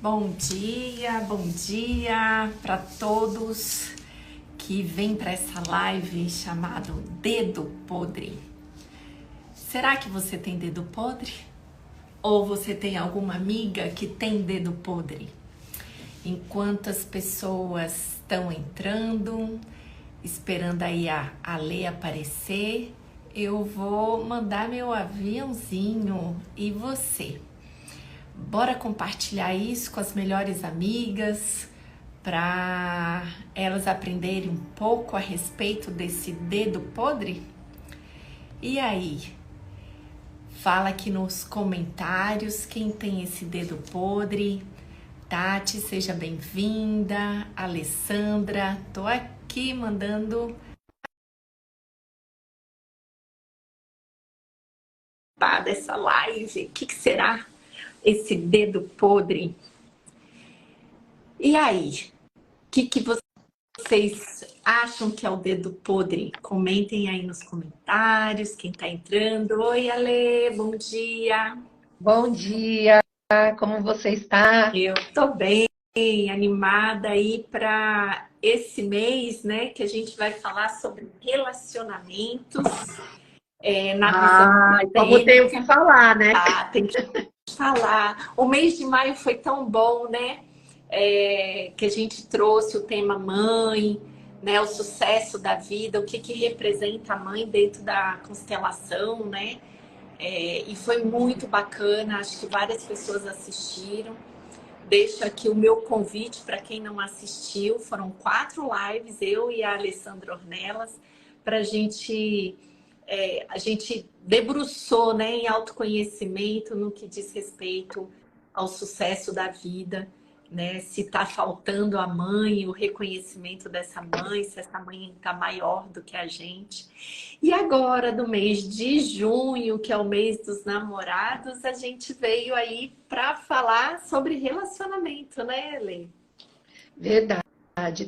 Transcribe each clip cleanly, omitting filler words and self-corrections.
Bom dia para todos que vêm para essa live chamado Dedo Podre. Será que você tem dedo podre? Ou você tem alguma amiga que tem dedo podre? Enquanto as pessoas estão entrando, esperando aí a Lê aparecer, eu vou mandar meu aviãozinho. E você? Bora compartilhar isso com as melhores amigas para elas aprenderem um pouco a respeito desse dedo podre? E aí? Fala aqui nos comentários quem tem esse dedo podre. Tati, seja bem-vinda. Alessandra, tô aqui mandando dessa live. O que será esse dedo podre? E aí? O que vocês acham que é o dedo podre? Comentem aí nos comentários, quem tá entrando. Oi, Ale, bom dia. Bom dia, como você está? Eu tô bem, animada aí para esse mês, né, que a gente vai falar sobre relacionamentos, na visão Como tenho sistêmica. que falar, né? Tem que falar. O mês de maio foi tão bom, né? Que a gente trouxe o tema mãe, né? O sucesso da vida, o que representa a mãe dentro da constelação, né? E foi muito bacana, acho que várias pessoas assistiram. Deixo aqui o meu convite para quem não assistiu. Foram 4 lives, eu e a Alessandra Ornelas, para a gente debruçou, né, em autoconhecimento no que diz respeito ao sucesso da vida, né? Se está faltando a mãe, o reconhecimento dessa mãe, se essa mãe está maior do que a gente. E agora, no mês de junho, que é o mês dos namorados, a gente veio aí para falar sobre relacionamento, né, Lê? Verdade.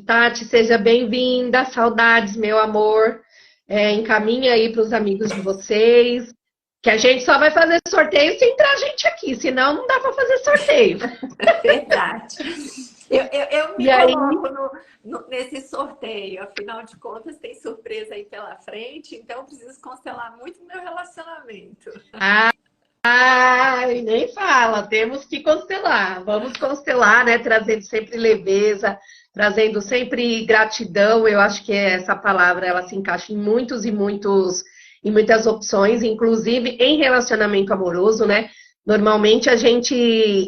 Tati, seja bem-vinda. Saudades, meu amor. Encaminha aí para os amigos de vocês, que a gente só vai fazer sorteio se entrar gente aqui, senão não dá para fazer sorteio. Verdade. Eu me E aí, coloco nesse sorteio, afinal de contas tem surpresa aí pela frente, então eu preciso constelar muito o meu relacionamento. ai, nem fala, temos que constelar. Vamos constelar, né? Trazendo sempre leveza, trazendo sempre gratidão. Eu acho que essa palavra ela se encaixa em em muitas opções, inclusive em relacionamento amoroso, né? Normalmente a gente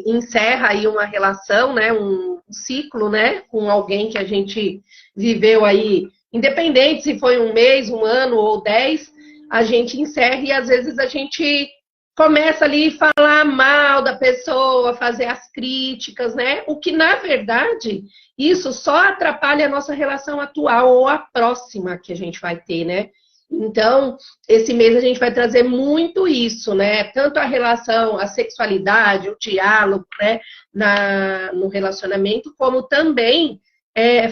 encerra aí uma relação, né? Um ciclo, né? Com alguém que a gente viveu aí, independente se foi um mês, um ano ou 10, a gente encerra e às vezes a gente começa ali a falar mal da pessoa, fazer as críticas, né? O que, na verdade, isso só atrapalha a nossa relação atual ou a próxima que a gente vai ter, né? Então, esse mês a gente vai trazer muito isso, né? Tanto a relação, a sexualidade, o diálogo, né? No relacionamento, como também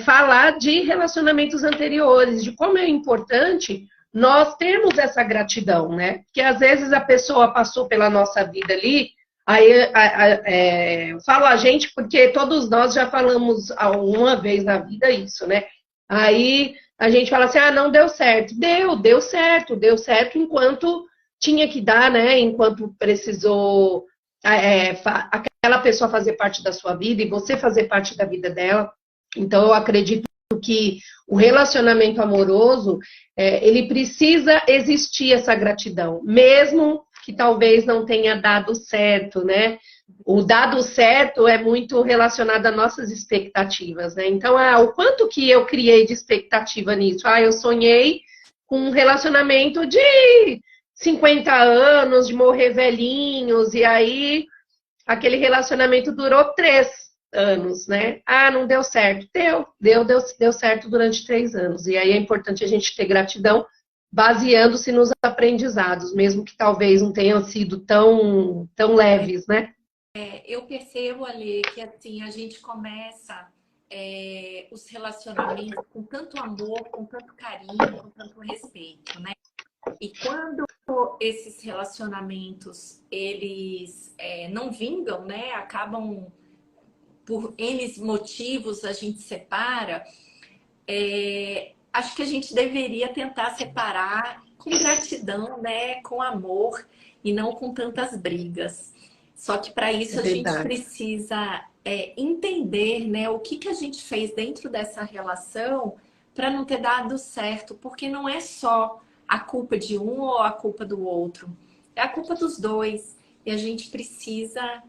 falar de relacionamentos anteriores, de como é importante nós temos essa gratidão, né? Porque às vezes a pessoa passou pela nossa vida ali, aí eu falo a gente porque todos nós já falamos uma vez na vida isso, né? Aí a gente fala assim, não deu certo. Deu certo enquanto tinha que dar, né? Enquanto precisou aquela pessoa fazer parte da sua vida e você fazer parte da vida dela. Então eu acredito que o relacionamento amoroso, ele precisa existir essa gratidão, mesmo que talvez não tenha dado certo, né? O dado certo é muito relacionado às nossas expectativas, né? Então, o quanto que eu criei de expectativa nisso? Eu sonhei com um relacionamento de 50 anos, de morrer velhinhos, e aí aquele relacionamento durou 3 anos, né? Não deu certo. Deu certo durante 3 anos. E aí é importante a gente ter gratidão baseando-se nos aprendizados, mesmo que talvez não tenham sido tão leves, né? Eu percebo ali que assim, a gente começa os relacionamentos com tanto amor, com tanto carinho, com tanto respeito, né? E quando esses relacionamentos eles não vingam, né? Acabam por N motivos a gente separa, acho que a gente deveria tentar separar com gratidão, né? Com amor e não com tantas brigas. Só que para isso É a gente verdade. precisa entender, né, o que a gente fez dentro dessa relação para não ter dado certo, porque não é só a culpa de um ou a culpa do outro, é a culpa dos dois. E a gente precisa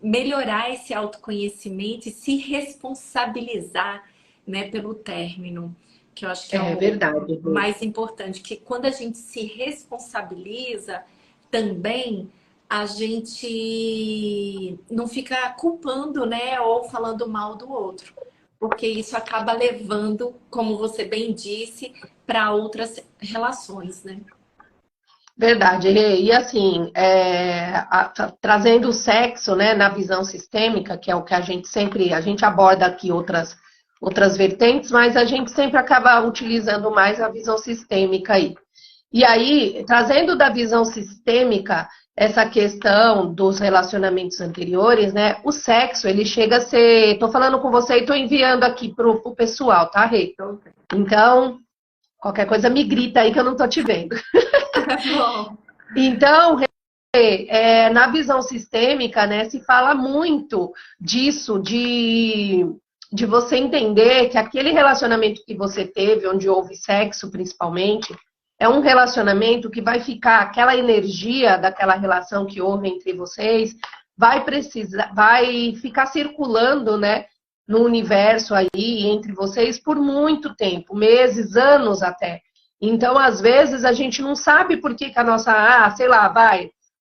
melhorar esse autoconhecimento e se responsabilizar, né, pelo término, que eu acho que é É o verdade. mais importante, que quando a gente se responsabiliza também, a gente não fica culpando, né, ou falando mal do outro, porque isso acaba levando, como você bem disse, para outras relações, né? Verdade, Rê. E assim, trazendo o sexo, né, na visão sistêmica, que é o que a gente aborda aqui outras vertentes, mas a gente sempre acaba utilizando mais a visão sistêmica aí. E aí, trazendo da visão sistêmica essa questão dos relacionamentos anteriores, né, o sexo, ele chega a ser, tô falando com você e tô enviando aqui pro pessoal, tá, Rê? Então, qualquer coisa me grita aí que eu não tô te vendo. Bom, Então, na visão sistêmica, né, se fala muito disso, de você entender que aquele relacionamento que você teve, onde houve sexo principalmente, é um relacionamento que vai ficar, aquela energia daquela relação que houve entre vocês, vai ficar circulando, né, no universo aí, entre vocês, por muito tempo, meses, anos até. Então, às vezes, a gente não sabe por que a nossa, sei lá,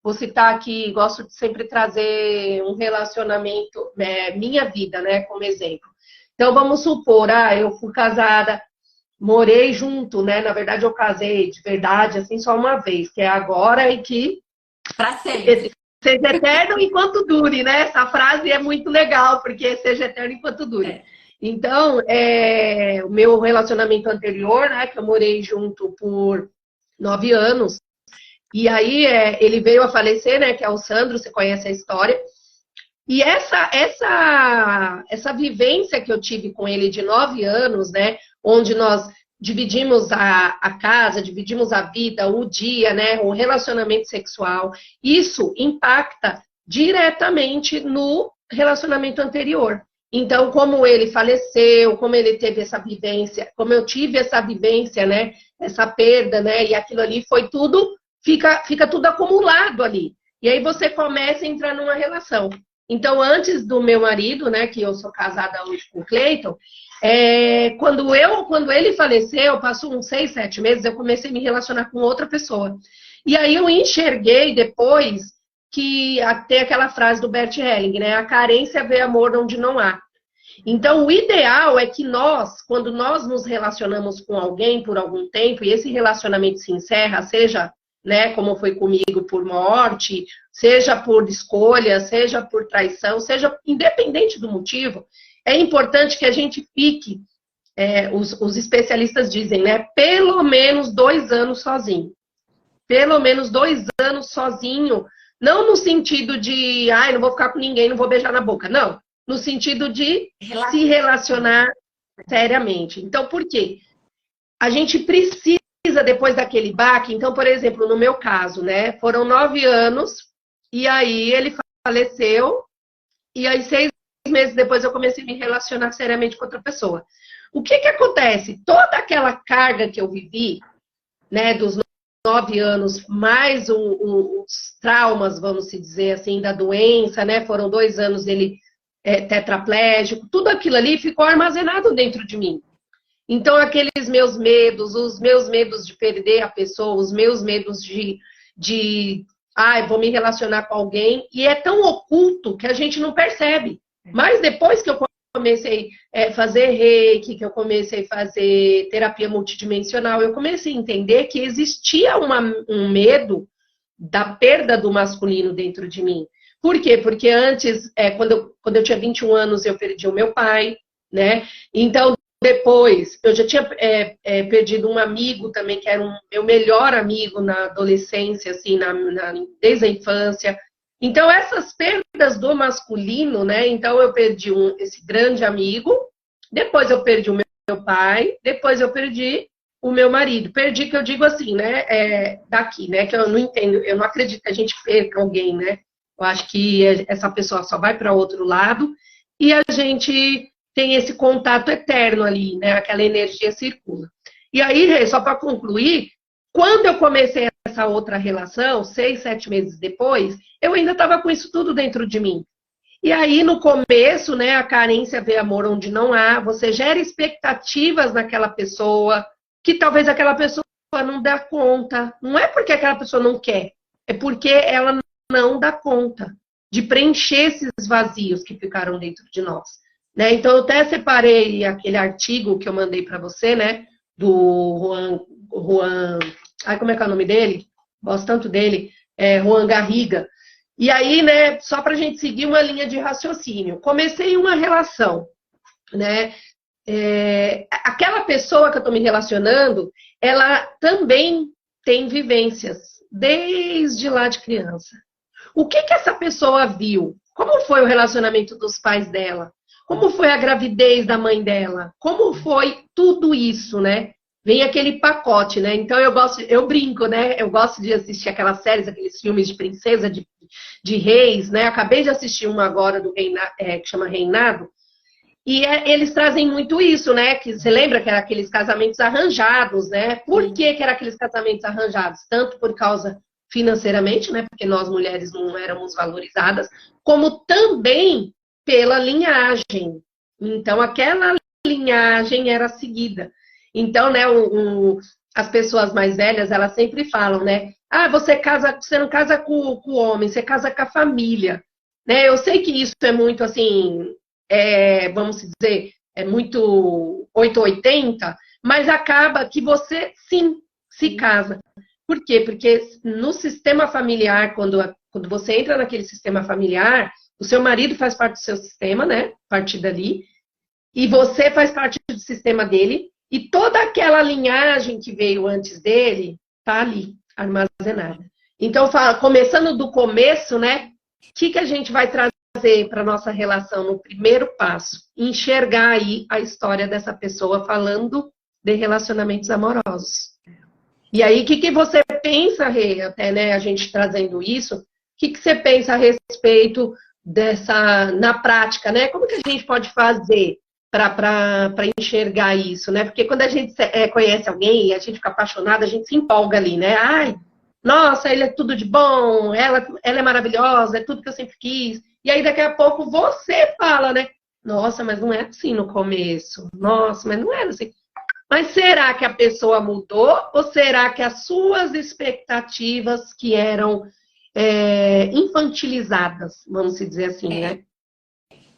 vou citar aqui, gosto de sempre trazer um relacionamento, minha vida, né, como exemplo. Então, vamos supor, eu fui casada, morei junto, né, na verdade eu casei de verdade, assim, só uma vez, que é agora e que para sempre. seja eterno enquanto dure, né? Essa frase é muito legal, porque seja eterno enquanto dure. É. Então, o meu relacionamento anterior, né, que eu morei junto por 9 anos, e aí ele veio a falecer, né, que é o Sandro, você conhece a história. E essa vivência que eu tive com ele de 9 anos, né, onde nós dividimos a casa, dividimos a vida, o dia, né, o relacionamento sexual, isso impacta diretamente no relacionamento anterior. Então, como ele faleceu, como ele teve essa vivência, como eu tive essa vivência, né, essa perda, né, e aquilo ali foi tudo, fica tudo acumulado ali. E aí você começa a entrar numa relação. Então, antes do meu marido, né, que eu sou casada hoje com o Cleiton, quando ele faleceu, passou uns 6, 7 meses, eu comecei a me relacionar com outra pessoa. E aí eu enxerguei depois que tem aquela frase do Bert Helling, né? A carência vê amor onde não há. Então, o ideal é que nós, quando nós nos relacionamos com alguém por algum tempo, e esse relacionamento se encerra, seja, né, como foi comigo, por morte, seja por escolha, seja por traição, seja independente do motivo, é importante que a gente fique, os especialistas dizem, né, pelo menos 2 anos sozinho. Pelo menos 2 anos sozinho, não no sentido de, não vou ficar com ninguém, não vou beijar na boca, não. No sentido de se relacionar seriamente. Então, por quê? A gente precisa, depois daquele baque, então, por exemplo, no meu caso, né, foram 9 anos, e aí ele faleceu, e aí 6 meses depois eu comecei a me relacionar seriamente com outra pessoa. O que acontece? Toda aquela carga que eu vivi, né, dos 9 anos, mais os traumas, vamos dizer assim, da doença, né, foram 2 anos ele tetraplégico, tudo aquilo ali ficou armazenado dentro de mim. Então, aqueles meus medos, os meus medos de perder a pessoa, os meus medos de vou me relacionar com alguém, e é tão oculto que a gente não percebe. Mas depois que eu comecei a fazer reiki, que eu comecei a fazer terapia multidimensional, eu comecei a entender que existia um medo da perda do masculino dentro de mim. Por quê? Porque antes, quando eu tinha 21 anos, eu perdi o meu pai, né? Então, depois, eu já tinha perdido um amigo também, que era meu melhor amigo na adolescência, assim, desde a infância. Então, essas perdas do masculino, né? Então, eu perdi esse grande amigo, depois eu perdi o meu pai, depois eu perdi o meu marido. Perdi, que eu digo assim, né? Daqui, né? Que eu não entendo, eu não acredito que a gente perca alguém, né? Eu acho que essa pessoa só vai para outro lado e a gente tem esse contato eterno ali, né? Aquela energia circula. E aí, só para concluir, quando eu comecei essa outra relação, 6, 7 meses depois, eu ainda estava com isso tudo dentro de mim. E aí, no começo, né, a carência vê amor onde não há, você gera expectativas naquela pessoa, que talvez aquela pessoa não dá conta. Não é porque aquela pessoa não quer, é porque ela não dá conta de preencher esses vazios que ficaram dentro de nós. Né? Então, eu até separei aquele artigo que eu mandei para você, né, do Juan, como é que é o nome dele? Gosto tanto dele, Juan Garriga. E aí, né, só para a gente seguir uma linha de raciocínio. Comecei uma relação, né? Aquela pessoa que eu estou me relacionando, ela também tem vivências, desde lá de criança. O que essa pessoa viu? Como foi o relacionamento dos pais dela? Como foi a gravidez da mãe dela? Como foi tudo isso, né? Vem aquele pacote, né? Então eu brinco, né? Eu gosto de assistir aquelas séries, aqueles filmes de princesa, de reis, né? Acabei de assistir uma agora que chama Reinado, e eles trazem muito isso, né? Que você lembra que era aqueles casamentos arranjados, né? Por que era aqueles casamentos arranjados? Tanto por causa financeiramente, né? Porque nós mulheres não éramos valorizadas, como também pela linhagem. Então, aquela linhagem era seguida. Então, né, as pessoas mais velhas, elas sempre falam, né? Ah, você não casa com o homem, você casa com a família. Né? Eu sei que isso é muito assim, vamos dizer, é muito 880, mas acaba que você, sim, se casa. Por quê? Porque no sistema familiar, quando você entra naquele sistema familiar, o seu marido faz parte do seu sistema, né? A partir dali. E você faz parte do sistema dele. E toda aquela linhagem que veio antes dele tá ali, armazenada. Então, começando do começo, né? O que a gente vai trazer para nossa relação no primeiro passo? Enxergar aí a história dessa pessoa falando de relacionamentos amorosos. E aí, o que você pensa, Rê, até né, a gente trazendo isso, o que você pensa a respeito na prática, né? Como que a gente pode fazer para enxergar isso, né? Porque quando a gente conhece alguém e a gente fica apaixonada, a gente se empolga ali, né? Ai, nossa, ele é tudo de bom, ela é maravilhosa, é tudo que eu sempre quis. E aí, daqui a pouco, você fala, né? Nossa, mas não é assim no começo. Nossa, mas não era assim. Mas será que a pessoa mudou ou será que as suas expectativas que eram infantilizadas, vamos dizer assim, né?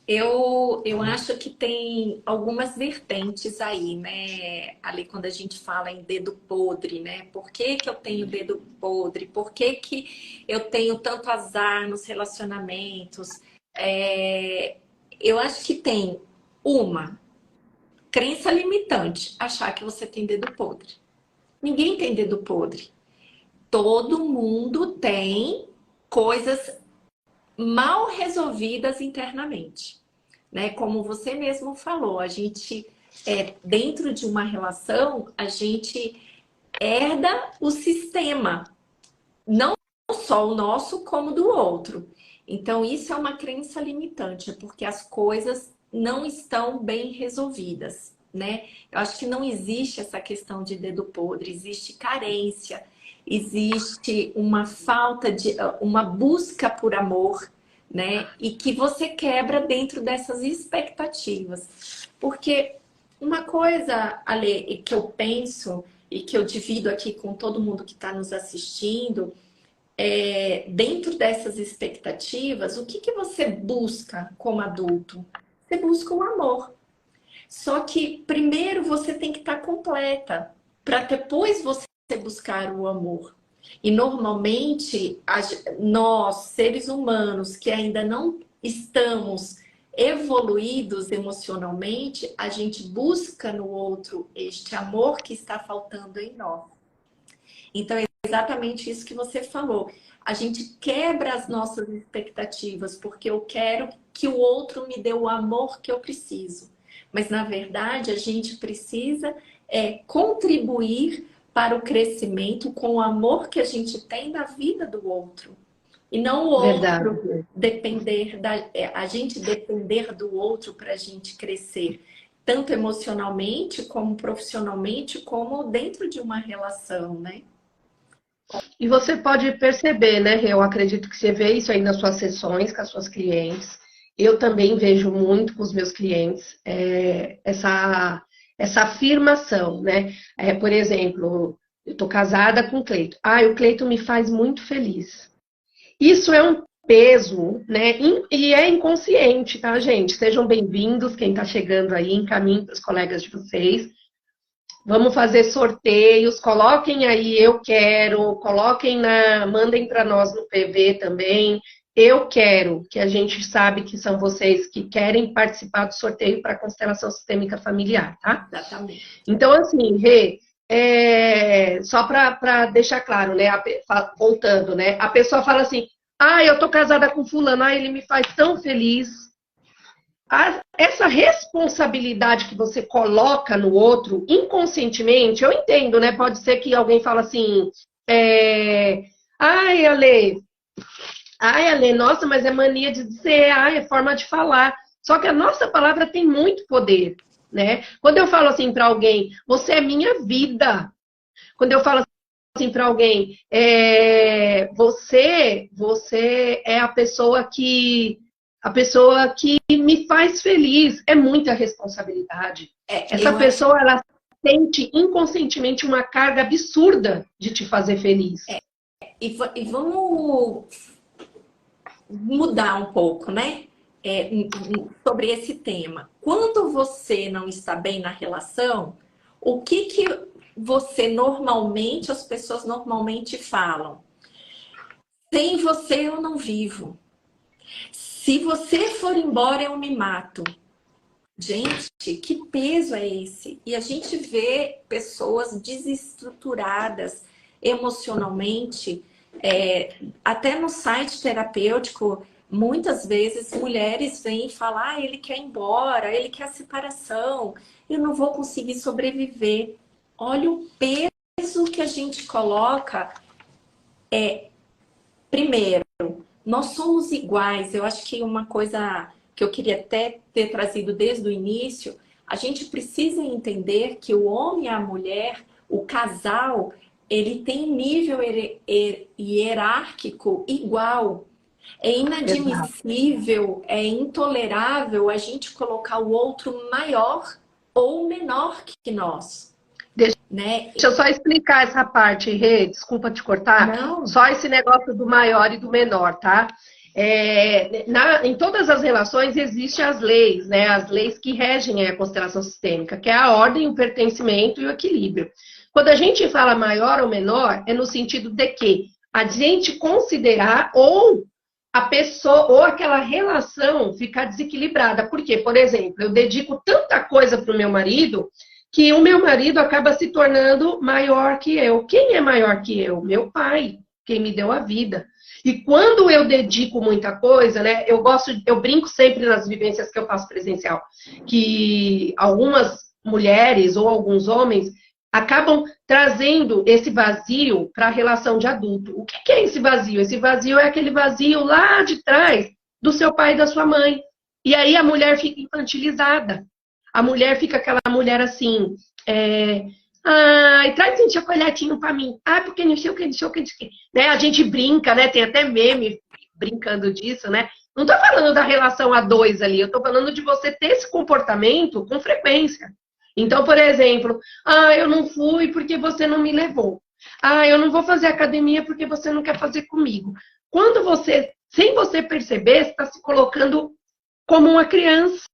Eu acho que tem algumas vertentes aí, né? Ali quando a gente fala em dedo podre, né? Por que eu tenho dedo podre? Por que eu tenho tanto azar nos relacionamentos? Eu acho que tem uma crença limitante, achar que você tem dedo podre. Ninguém tem dedo podre. Todo mundo tem coisas mal resolvidas internamente, né? Como você mesmo falou, a gente dentro de uma relação, a gente herda o sistema, não só o nosso, como do outro. Então, isso é uma crença limitante, porque as coisas não estão bem resolvidas, né? Eu acho que não existe essa questão de dedo podre, existe carência, existe uma falta de uma busca por amor, né? E que você quebra dentro dessas expectativas. Porque uma coisa, Ale, que eu penso e que eu divido aqui com todo mundo que está nos assistindo, dentro dessas expectativas, o que você busca como adulto? Você busca o amor. Só que primeiro você tem que estar completa, para depois você buscar o amor. E normalmente nós, seres humanos, que ainda não estamos evoluídos emocionalmente, a gente busca no outro este amor que está faltando em nós. Então, exatamente isso que você falou. A gente quebra as nossas expectativas, porque eu quero que o outro me dê o amor que eu preciso. Mas, na verdade, a gente precisa contribuir para o crescimento com o amor que a gente tem da vida do outro. E não o outro Verdade. depender a gente depender do outro para a gente crescer, tanto emocionalmente, como profissionalmente, como dentro de uma relação, né? E você pode perceber, né, Rê? Eu acredito que você vê isso aí nas suas sessões com as suas clientes. Eu também vejo muito com os meus clientes essa afirmação, né? Por exemplo, eu estou casada com o Cleito. Ah, o Cleito me faz muito feliz. Isso é um peso, né? E é inconsciente, tá, gente? Sejam bem-vindos, quem está chegando aí, encaminhe para os colegas de vocês. Vamos fazer sorteios, coloquem aí, eu quero, mandem para nós no PV também. Eu quero, que a gente sabe que são vocês que querem participar do sorteio para a constelação sistêmica familiar, tá? Exatamente. Então, assim, Rê, só para deixar claro, né? Voltando, né? A pessoa fala assim, ah, eu tô casada com fulano, ah, ele me faz tão feliz. Essa responsabilidade que você coloca no outro, inconscientemente, eu entendo, né? Pode ser que alguém fala assim, ai, Ale, nossa, mas é mania de dizer, ai, é forma de falar. Só que a nossa palavra tem muito poder, né? Quando eu falo assim para alguém, você é minha vida. Quando eu falo assim para alguém, você é a pessoa que me faz feliz. É muita responsabilidade. Essa pessoa, ela sente inconscientemente uma carga absurda de te fazer feliz. E vamos mudar um pouco, né? Sobre esse tema. Quando você não está bem na relação, o que você normalmente, as pessoas normalmente falam? Sem você eu não vivo. Se você for embora, eu me mato. Gente, que peso é esse? E a gente vê pessoas desestruturadas emocionalmente, até no site terapêutico, muitas vezes mulheres vêm falar, ah, ele quer ir embora, ele quer a separação, eu não vou conseguir sobreviver. Olha o peso que a gente coloca. Primeiro, nós somos iguais. Eu acho que uma coisa que eu queria até ter trazido desde o início, a gente precisa entender que o homem e a mulher, o casal, ele tem nível hierárquico igual. É inadmissível, é intolerável a gente colocar o outro maior ou menor que nós. Né? Deixa eu só explicar essa parte, Rê, desculpa te cortar. Não. Só esse negócio do maior e do menor, tá? Em todas as relações existem as leis, né? As leis que regem a constelação sistêmica, que é a ordem, o pertencimento e o equilíbrio. Quando a gente fala maior ou menor, é no sentido de que a gente considerar ou a pessoa ou aquela relação ficar desequilibrada. Por quê? Por exemplo, eu dedico tanta coisa para o meu marido que o meu marido acaba se tornando maior que eu. Quem é maior que eu? Meu pai, quem me deu a vida. E quando eu dedico muita coisa, né? Eu brinco sempre nas vivências que eu faço presencial, que algumas mulheres ou alguns homens acabam trazendo esse vazio para a relação de adulto. O que é esse vazio? Esse vazio é aquele vazio lá de trás do seu pai e da sua mãe. E aí a mulher fica infantilizada. A mulher fica aquela mulher assim, ai, traz um chocolatinho pra mim. Ah, porque não sei o que, não sei o que, não sei o que. Né? A gente brinca, né? Tem até meme brincando disso, né? Não tô falando da relação a dois ali, eu tô falando de você ter esse comportamento com frequência. Então, por exemplo, ah, eu não fui porque você não me levou. Ah, eu não vou fazer academia porque você não quer fazer comigo. Quando você, sem você perceber, está se colocando como uma criança,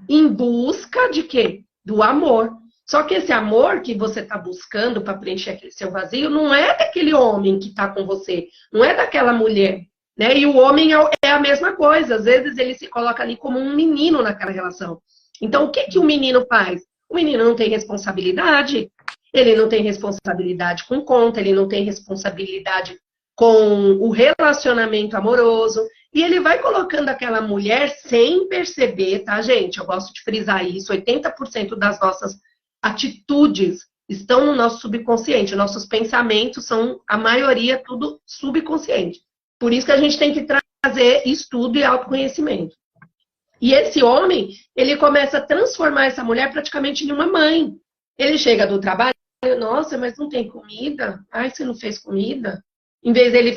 em busca de quê? Do amor. Só que esse amor que você está buscando para preencher aquele seu vazio não é daquele homem que está com você, não é daquela mulher, né? E o homem é a mesma coisa, às vezes ele se coloca ali como um menino naquela relação. Então, o que o menino faz? O menino não tem responsabilidade, Ele não tem responsabilidade com conta, ele não tem responsabilidade com o relacionamento amoroso, e ele vai colocando aquela mulher sem perceber, tá, gente? Eu gosto de frisar isso, 80% das nossas atitudes estão no nosso subconsciente, nossos pensamentos são, a maioria, tudo subconsciente. Por isso que a gente tem que trazer estudo e autoconhecimento. E esse homem, ele começa a transformar essa mulher praticamente em uma mãe. Ele chega do trabalho, nossa, mas não tem comida? Ai, você não fez comida? Em vez dele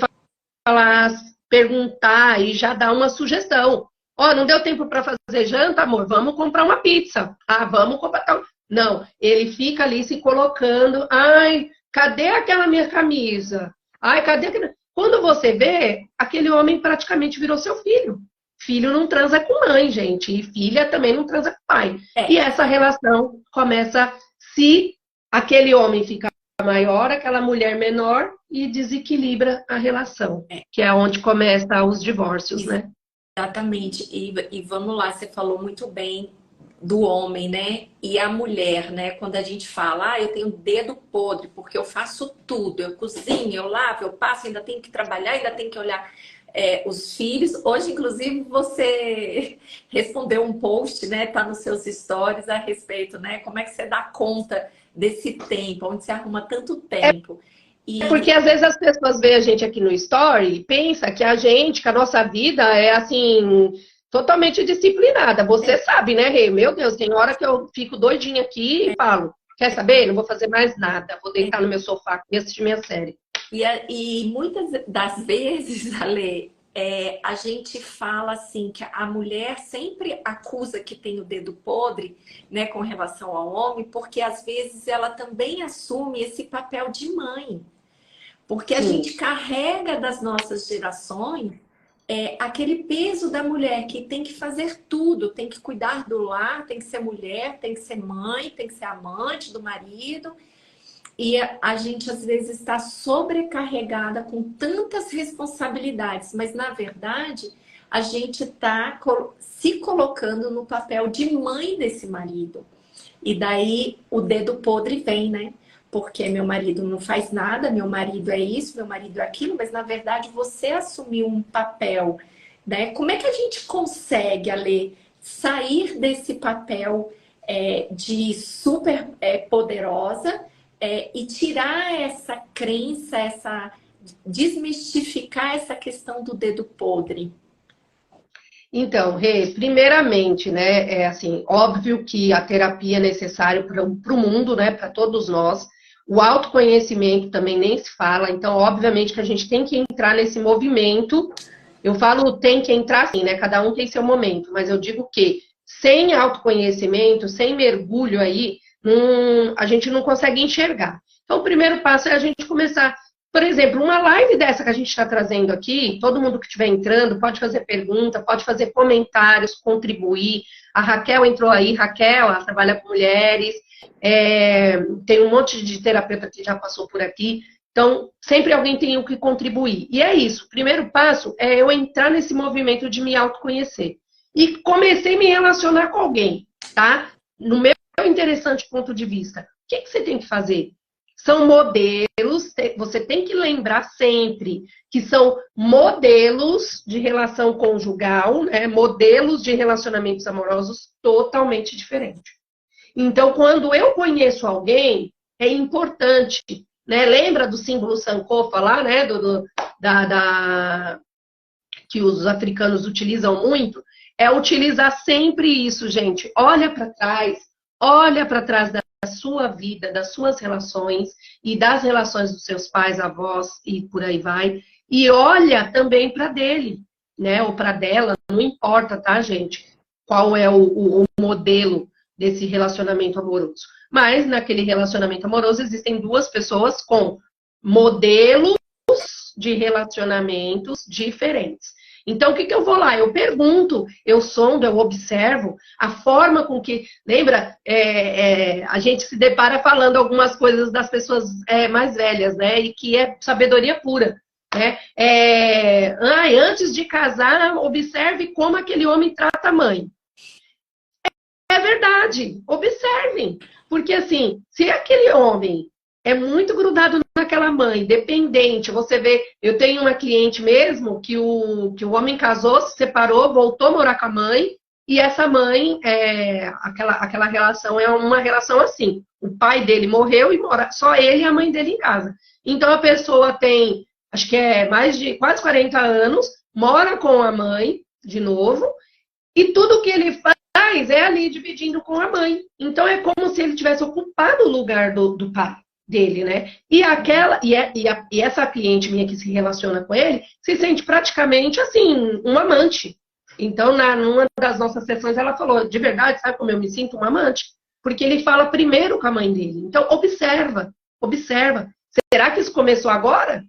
falar, perguntar e já dar uma sugestão. Ó, não deu tempo para fazer janta, amor? Vamos comprar uma pizza. Ah, vamos comprar tal. Não, ele fica ali se colocando. Ai, cadê aquela minha camisa? Ai, cadê aquela... Quando você vê, aquele homem praticamente virou seu filho. Filho não transa com mãe, gente. E filha também não transa com pai. E essa relação começa, se aquele homem fica maior, aquela mulher menor, e desequilibra a relação. Que é onde começam os divórcios, né? Exatamente. E vamos lá, você falou muito bem do homem, né? E a mulher, né? Quando a gente fala, eu tenho dedo podre, porque eu faço tudo. Eu cozinho, eu lavo, eu passo, ainda tenho que trabalhar, ainda tenho que olhar os filhos. Hoje, inclusive, você respondeu um post, né? Tá nos seus stories a respeito, né? Como é que você dá conta desse tempo, onde você arruma tanto tempo. Porque às vezes as pessoas veem a gente aqui no story e pensam que que a nossa vida é assim, totalmente disciplinada. Você sabe, né, Rê? Meu Deus, tem hora que eu fico doidinha aqui e falo, quer saber? Não vou fazer mais nada, vou deitar no meu sofá e assistir minha série. E muitas das vezes, Ale, a gente fala assim que a mulher sempre acusa que tem o dedo podre, né, com relação ao homem, porque às vezes ela também assume esse papel de mãe. Porque a gente carrega das nossas gerações aquele peso da mulher que tem que fazer tudo, tem que cuidar do lar, tem que ser mulher, tem que ser mãe, tem que ser amante do marido. E a gente, às vezes, está sobrecarregada com tantas responsabilidades, mas, na verdade, a gente está se colocando no papel de mãe desse marido. E daí o dedo podre vem, né? Porque meu marido não faz nada, meu marido é isso, meu marido é aquilo, mas, na verdade, você assumiu um papel, né? Como é que a gente consegue, Ale, sair desse papel de super poderosa e tirar essa crença, desmistificar essa questão do dedo podre? Então, Rê, primeiramente, né, é assim, óbvio que a terapia é necessária para o mundo, né, para todos nós. O autoconhecimento também nem se fala, então, obviamente que a gente tem que entrar nesse movimento. Eu falo tem que entrar sim, né, cada um tem seu momento, mas eu digo que sem autoconhecimento, sem mergulho aí, a gente não consegue enxergar. Então, o primeiro passo é a gente começar, por exemplo, uma live dessa que a gente está trazendo aqui, todo mundo que estiver entrando pode fazer pergunta, pode fazer comentários, contribuir. A Raquel entrou aí, Raquel, ela trabalha com mulheres, tem um monte de terapeuta que já passou por aqui, então sempre alguém tem o que contribuir. E é isso, o primeiro passo é eu entrar nesse movimento de me autoconhecer. E comecei a me relacionar com alguém, tá? No meu interessante ponto de vista. O que você tem que fazer? São modelos, você tem que lembrar sempre que são modelos de relação conjugal, né? Modelos de relacionamentos amorosos totalmente diferentes. Então, quando eu conheço alguém, é importante, né? Lembra do símbolo Sankofa lá, né? Que os africanos utilizam muito? É utilizar sempre isso, gente. Olha para trás da sua vida, das suas relações e das relações dos seus pais, avós e por aí vai. E olha também para dele, né? Ou para dela, não importa, tá, gente? Qual é o modelo desse relacionamento amoroso. Mas naquele relacionamento amoroso existem duas pessoas com modelos de relacionamentos diferentes. Então, o que eu vou lá? Eu pergunto, eu sondo, eu observo a forma com que... Lembra? A gente se depara falando algumas coisas das pessoas mais velhas, né? E que é sabedoria pura, né? Antes de casar, observe como aquele homem trata a mãe. É verdade. Observem. Porque, assim, se aquele homem é muito grudado naquela mãe, dependente, você vê... Eu tenho uma cliente mesmo que o homem casou, se separou, voltou a morar com a mãe, e essa mãe, aquela relação é uma relação assim. O pai dele morreu e mora só ele e a mãe dele em casa. Então, a pessoa tem, acho que é mais de quase 40 anos, mora com a mãe, de novo, e tudo que ele faz é ali dividindo com a mãe. Então, é como se ele tivesse ocupado o lugar do pai dele, né? E essa cliente minha que se relaciona com ele se sente praticamente assim, um amante. Então, numa das nossas sessões, ela falou, de verdade, sabe como eu me sinto? Um amante. Porque ele fala primeiro com a mãe dele. Então, observa. Será que isso começou agora?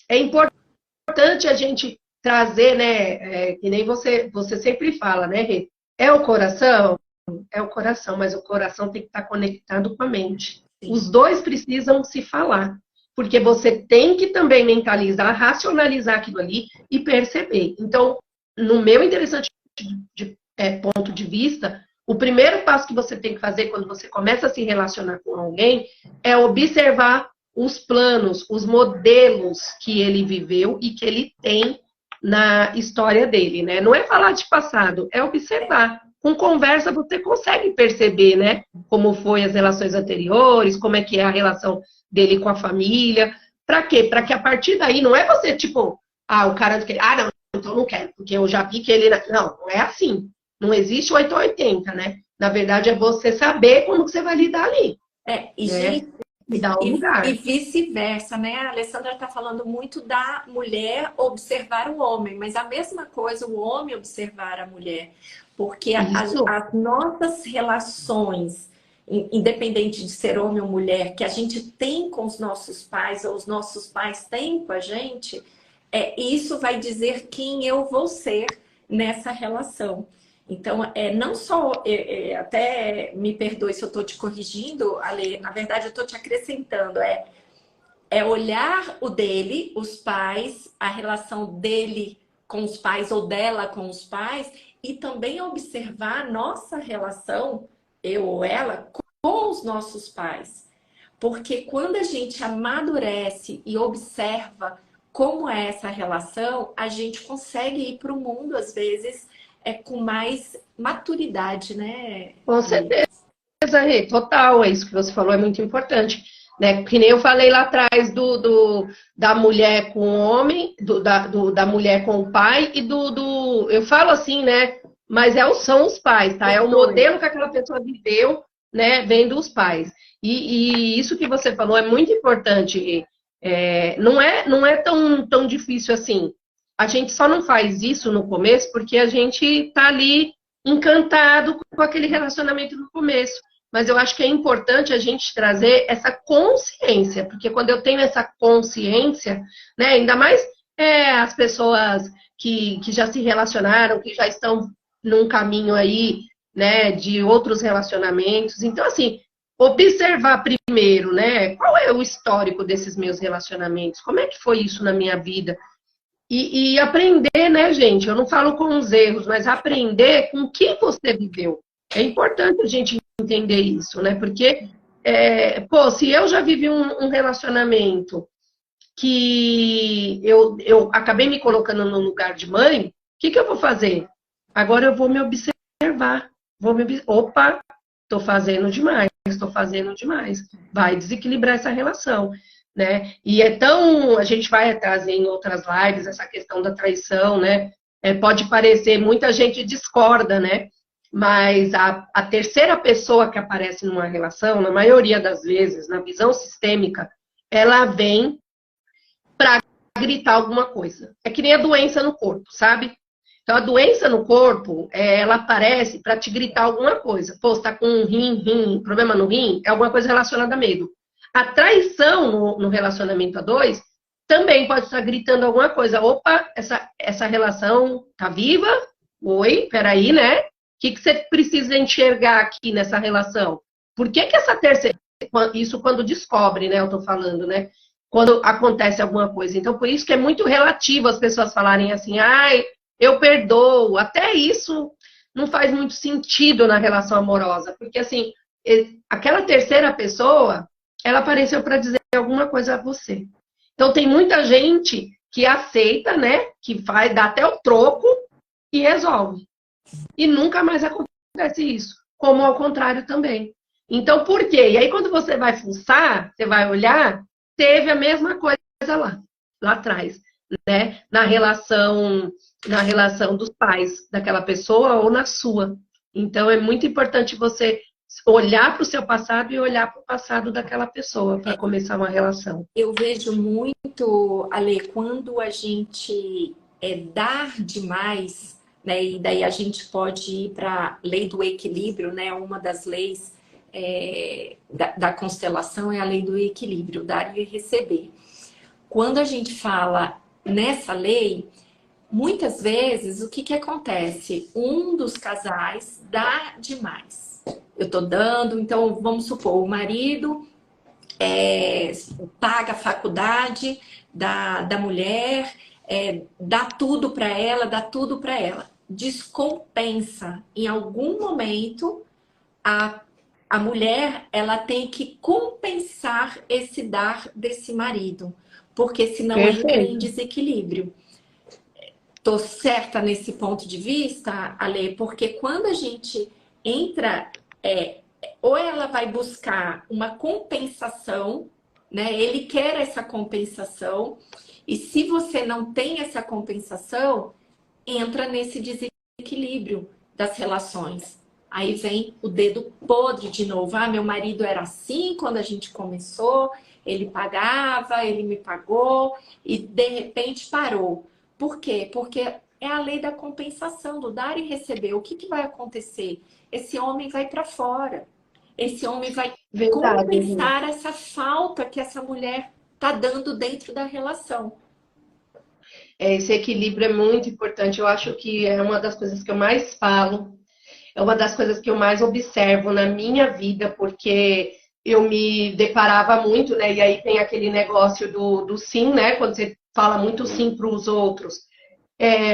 É importante a gente trazer, né? Que nem você sempre fala, né, Rê? É o coração, mas o coração tem que estar conectado com a mente. Sim. Os dois precisam se falar. Porque você tem que também mentalizar, racionalizar aquilo ali e perceber. Então, no meu interessante ponto de vista, o primeiro passo que você tem que fazer quando você começa a se relacionar com alguém é observar os planos, os modelos que ele viveu e que ele tem na história dele, né? Não é falar de passado, é observar. Com conversa você consegue perceber, né? Como foi as relações anteriores, como é que é a relação dele com a família. Para quê? Para que a partir daí, não é você, tipo, o cara não, então não quero, porque eu já vi que ele... Não é assim. Não existe 8 ou 80, né? Na verdade, é você saber como que você vai lidar ali. Gente, e dar um lugar. E vice-versa, né? A Alessandra está falando muito da mulher observar o homem, mas a mesma coisa o homem observar a mulher. Porque as nossas relações, independente de ser homem ou mulher, que a gente tem com os nossos pais, ou os nossos pais têm com a gente, isso vai dizer quem eu vou ser nessa relação. Então, não só, até me perdoe se eu estou te corrigindo, Ale, na verdade eu estou te acrescentando, olhar o dele, os pais, a relação dele com os pais ou dela com os pais, e também observar a nossa relação, eu ou ela, com os nossos pais. Porque quando a gente amadurece e observa como é essa relação, a gente consegue ir para o mundo, às vezes, com mais maturidade, né? Com certeza, Rê, total, é isso que você falou, é muito importante. Né? Que nem eu falei lá atrás da mulher com o homem, da mulher com o pai e eu falo assim, né? Mas são os pais, tá? É o modelo que aquela pessoa viveu, né? Vendo os pais. E isso que você falou é muito importante, Rê. Não é tão difícil assim. A gente só não faz isso no começo porque a gente tá ali encantado com aquele relacionamento no começo. Mas eu acho que é importante a gente trazer essa consciência, porque quando eu tenho essa consciência, né, ainda mais as pessoas que já se relacionaram, que já estão num caminho aí, né, de outros relacionamentos. Então, assim, observar primeiro, né, qual é o histórico desses meus relacionamentos, como é que foi isso na minha vida? E aprender, né, gente? Eu não falo com os erros, mas aprender com o que você viveu. É importante a gente entender isso, né? Porque, se eu já vivi um relacionamento que eu acabei me colocando no lugar de mãe, o que eu vou fazer? Agora eu vou me observar. Opa, estou fazendo demais. Vai desequilibrar essa relação. Né? E a gente vai trazer em outras lives essa questão da traição, né? Pode parecer, muita gente discorda, né? Mas a terceira pessoa que aparece numa relação, na maioria das vezes, na visão sistêmica, ela vem para gritar alguma coisa. É que nem a doença no corpo, sabe? Então, a doença no corpo, ela aparece para te gritar alguma coisa. Pô, você tá com um problema no rim, é alguma coisa relacionada a medo. A traição no relacionamento a dois também pode estar gritando alguma coisa. Opa, essa relação tá viva? Oi, peraí, né? O que você precisa enxergar aqui nessa relação? Por que essa terceira... Isso quando descobre, né? Eu tô falando, né? Quando acontece alguma coisa. Então, por isso que é muito relativo as pessoas falarem assim, ai, eu perdoo. Até isso não faz muito sentido na relação amorosa, porque assim, aquela terceira pessoa, ela apareceu para dizer alguma coisa a você. Então tem muita gente que aceita, né, que faz, dá até o troco e resolve. E nunca mais acontece isso, como ao contrário também. Então por quê? E aí quando você vai fuçar, você vai olhar, teve a mesma coisa lá atrás, né, na relação dos pais daquela pessoa ou na sua. Então é muito importante você olhar para o seu passado e olhar para o passado daquela pessoa para começar uma relação. Eu vejo muito, Ale, quando a gente dar demais, né? E daí a gente pode ir para a lei do equilíbrio, né? Uma das leis da constelação é a lei do equilíbrio, dar e receber. Quando a gente fala nessa lei, muitas vezes o que acontece? Um dos casais dá demais. Eu tô dando, então vamos supor, o marido paga a faculdade da mulher, dá tudo para ela, dá tudo para ela. Descompensa. Em algum momento, a mulher ela tem que compensar esse dar desse marido, porque senão entra em desequilíbrio. Tô certa nesse ponto de vista, Ale, porque quando a gente entra, ou ela vai buscar uma compensação, né? Ele quer essa compensação, e se você não tem essa compensação, entra nesse desequilíbrio das relações. Aí vem o dedo podre de novo. Ah, meu marido era assim quando a gente começou, ele pagava, ele me pagou, e de repente parou. Por quê? Porque é a lei da compensação, do dar e receber. O que vai acontecer? Esse homem vai para fora. Esse homem vai compensar essa falta que essa mulher está dando dentro da relação. Esse equilíbrio é muito importante. Eu acho que é uma das coisas que eu mais falo, é uma das coisas que eu mais observo na minha vida, porque eu me deparava muito, né? E aí tem aquele negócio do sim, né? Quando você fala muito sim para os outros,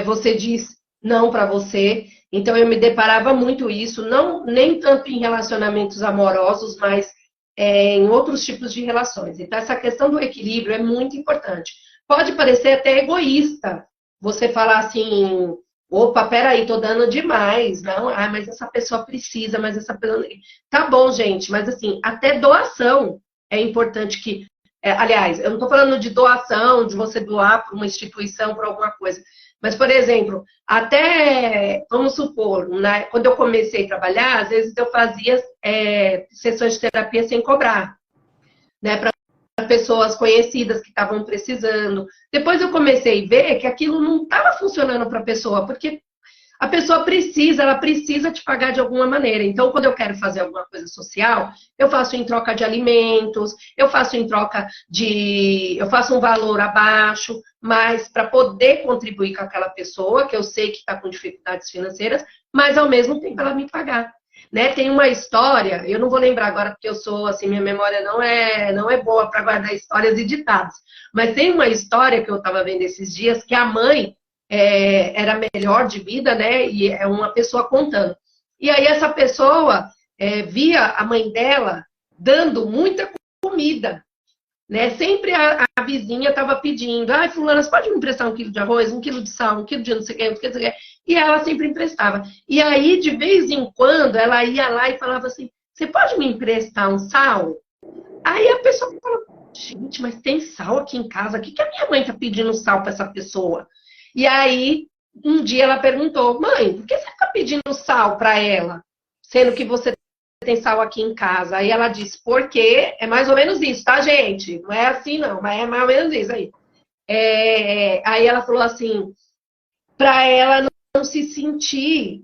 você diz não para você. Então eu me deparava muito isso, não nem tanto em relacionamentos amorosos, mas em outros tipos de relações. Então essa questão do equilíbrio é muito importante. Pode parecer até egoísta você falar assim, opa, peraí, tô dando demais, não? Ah, mas essa pessoa precisa, mas essa pessoa... Tá bom, gente, mas assim, até doação é importante que... aliás, eu não tô falando de doação, de você doar para uma instituição, para alguma coisa. Mas, por exemplo, até, vamos supor, né, quando eu comecei a trabalhar, às vezes eu fazia sessões de terapia sem cobrar, né, para pessoas conhecidas que estavam precisando. Depois eu comecei a ver que aquilo não estava funcionando para a pessoa, porque a pessoa precisa, ela precisa te pagar de alguma maneira. Então, quando eu quero fazer alguma coisa social, eu faço em troca de alimentos, eu faço em troca de... eu faço um valor abaixo, mas para poder contribuir com aquela pessoa, que eu sei que está com dificuldades financeiras, mas ao mesmo tempo ela me pagar. Né? Tem uma história, eu não vou lembrar agora porque eu sou, assim, minha memória não é boa para guardar histórias e ditados, mas tem uma história que eu estava vendo esses dias, que a mãe era melhor de vida, né? E é uma pessoa contando. E aí essa pessoa via a mãe dela dando muita comida, né? Sempre a vizinha estava pedindo, ai, fulana, você pode me emprestar 1 quilo de arroz, 1 quilo de sal, 1 quilo de não sei o que, não sei o que. E ela sempre emprestava. E aí, de vez em quando, ela ia lá e falava assim, você pode me emprestar um sal? Aí a pessoa falava, gente, mas tem sal aqui em casa, o que a minha mãe está pedindo sal para essa pessoa? E aí, um dia ela perguntou, mãe, por que você está pedindo sal para ela, sendo que você tem sal aqui em casa? Aí ela disse, porque é mais ou menos isso, tá, gente? Não é assim, não, mas é mais ou menos isso aí. Aí ela falou assim, para ela não se sentir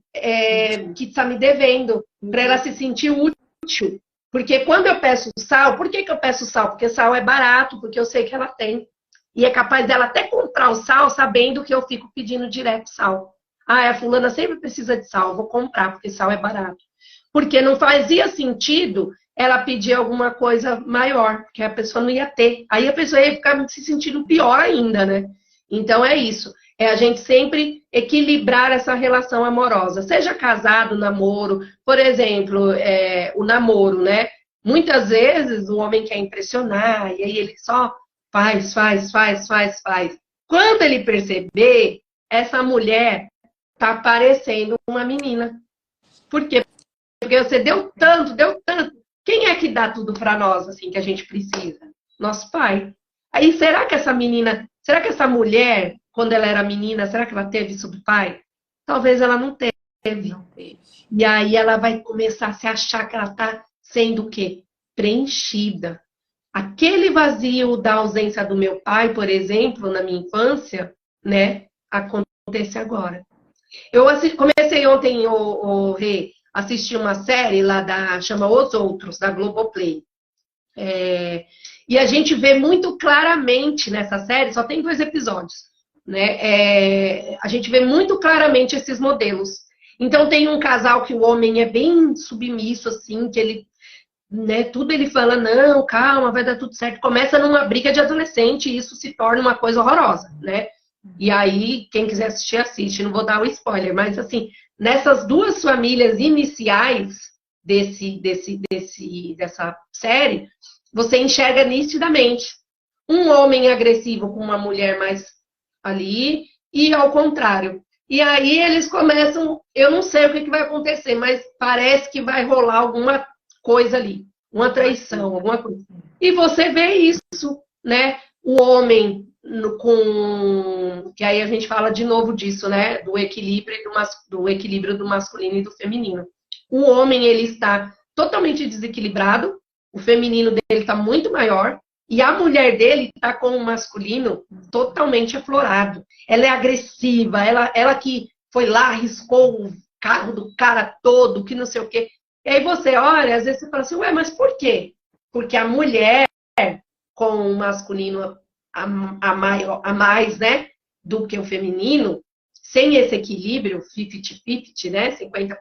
que está me devendo, para ela se sentir útil. Porque quando eu peço sal, por que eu peço sal? Porque sal é barato, porque eu sei que ela tem. E é capaz dela até comprar o sal, sabendo que eu fico pedindo direto sal. Ah, a fulana sempre precisa de sal, vou comprar, porque sal é barato. Porque não fazia sentido ela pedir alguma coisa maior, que a pessoa não ia ter. Aí a pessoa ia ficar se sentindo pior ainda, né? Então é isso. É a gente sempre equilibrar essa relação amorosa. Seja casado, namoro, por exemplo, o namoro, né? Muitas vezes o homem quer impressionar, e aí ele só faz. Quando ele perceber, essa mulher tá parecendo uma menina. Por quê? Porque você deu tanto, deu tanto. Quem é que dá tudo para nós, assim, que a gente precisa? Nosso pai. Aí, será que essa menina, será que essa mulher, quando ela era menina, será que ela teve isso do pai? Talvez ela não teve. Não teve. E aí ela vai começar a se achar que ela está sendo o quê? Preenchida. Aquele vazio da ausência do meu pai, por exemplo, na minha infância, né, acontece agora. Eu comecei ontem, Rê, assistir uma série lá chama Os Outros, da Globoplay. E a gente vê muito claramente nessa série, só tem 2 episódios, né? A gente vê muito claramente esses modelos. Então tem um casal que o homem é bem submisso, assim, que ele, né, tudo ele fala, não, calma, vai dar tudo certo. Começa numa briga de adolescente e isso se torna uma coisa horrorosa, né? E aí, quem quiser assistir, assiste. Não vou dar o spoiler, mas assim, nessas 2 famílias iniciais dessa série, você enxerga nitidamente um homem agressivo com uma mulher mais ali e ao contrário. E aí eles começam, eu não sei o que vai acontecer, mas parece que vai rolar alguma coisa ali, uma traição, alguma coisa. E você vê isso, né? O homem que aí a gente fala de novo disso, né? Do equilíbrio do masculino e do feminino. O homem, ele está totalmente desequilibrado, o feminino dele está muito maior, e a mulher dele está com o masculino totalmente aflorado. Ela é agressiva, ela que foi lá, riscou o carro do cara todo, que não sei o quê. E aí você olha, às vezes você fala assim, ué, mas por quê? Porque a mulher com o masculino a mais, né, do que o feminino, sem esse equilíbrio 50-50, né, 50%,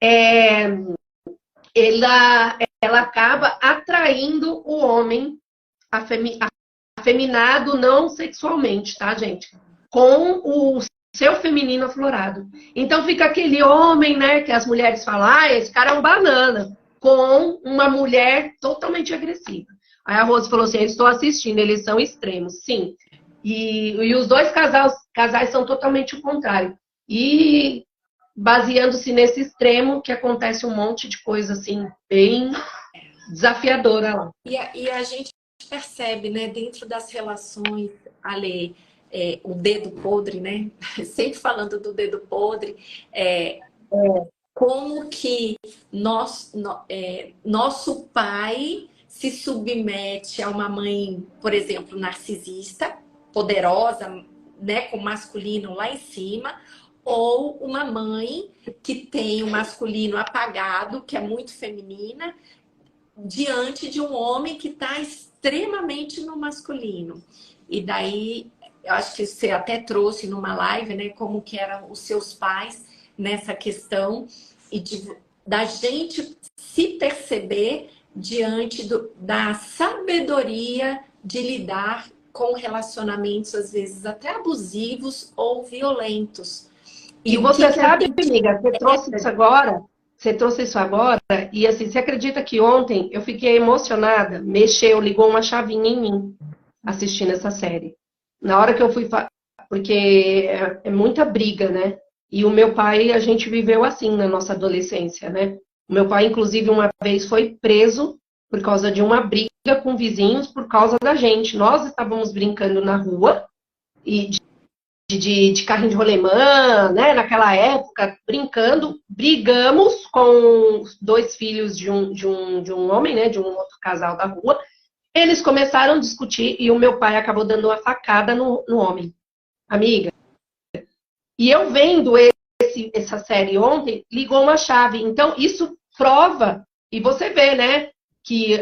50%, ela acaba atraindo o homem afeminado não sexualmente, tá, gente? Com o seu feminino aflorado. Então fica aquele homem, né, que as mulheres falam, esse cara é um banana, com uma mulher totalmente agressiva. Aí a Rose falou assim, eu estou assistindo, eles são extremos. Sim. E os 2 casais são totalmente o contrário. E baseando-se nesse extremo, que acontece um monte de coisa assim, bem desafiadora lá. E a gente percebe, né, dentro das relações, Ale, o dedo podre, né? Sempre falando do dedo podre, como que nosso pai se submete a uma mãe, por exemplo, narcisista, poderosa, né, com o masculino lá em cima, ou uma mãe que tem o masculino apagado, que é muito feminina, diante de um homem que está extremamente no masculino. E daí, eu acho que você até trouxe numa live, né, como que eram os seus pais nessa questão, e da gente se perceber diante da sabedoria de lidar com relacionamentos, às vezes até abusivos ou violentos. E você sabe, amiga, você trouxe isso agora, e assim, você acredita que ontem eu fiquei emocionada, ligou uma chavinha em mim, assistindo essa série. Na hora que eu fui, porque é muita briga, né? E o meu pai, a gente viveu assim na nossa adolescência, né? O meu pai, inclusive, uma vez foi preso por causa de uma briga com vizinhos por causa da gente. Nós estávamos brincando na rua e de carrinho de rolemã, né? Naquela época, brincando, brigamos com os 2 filhos de um homem, né? De um outro casal da rua. Eles começaram a discutir e o meu pai acabou dando uma facada no homem. Amiga. E eu vendo essa série ontem, ligou uma chave. Então, isso prova, e você vê, né, que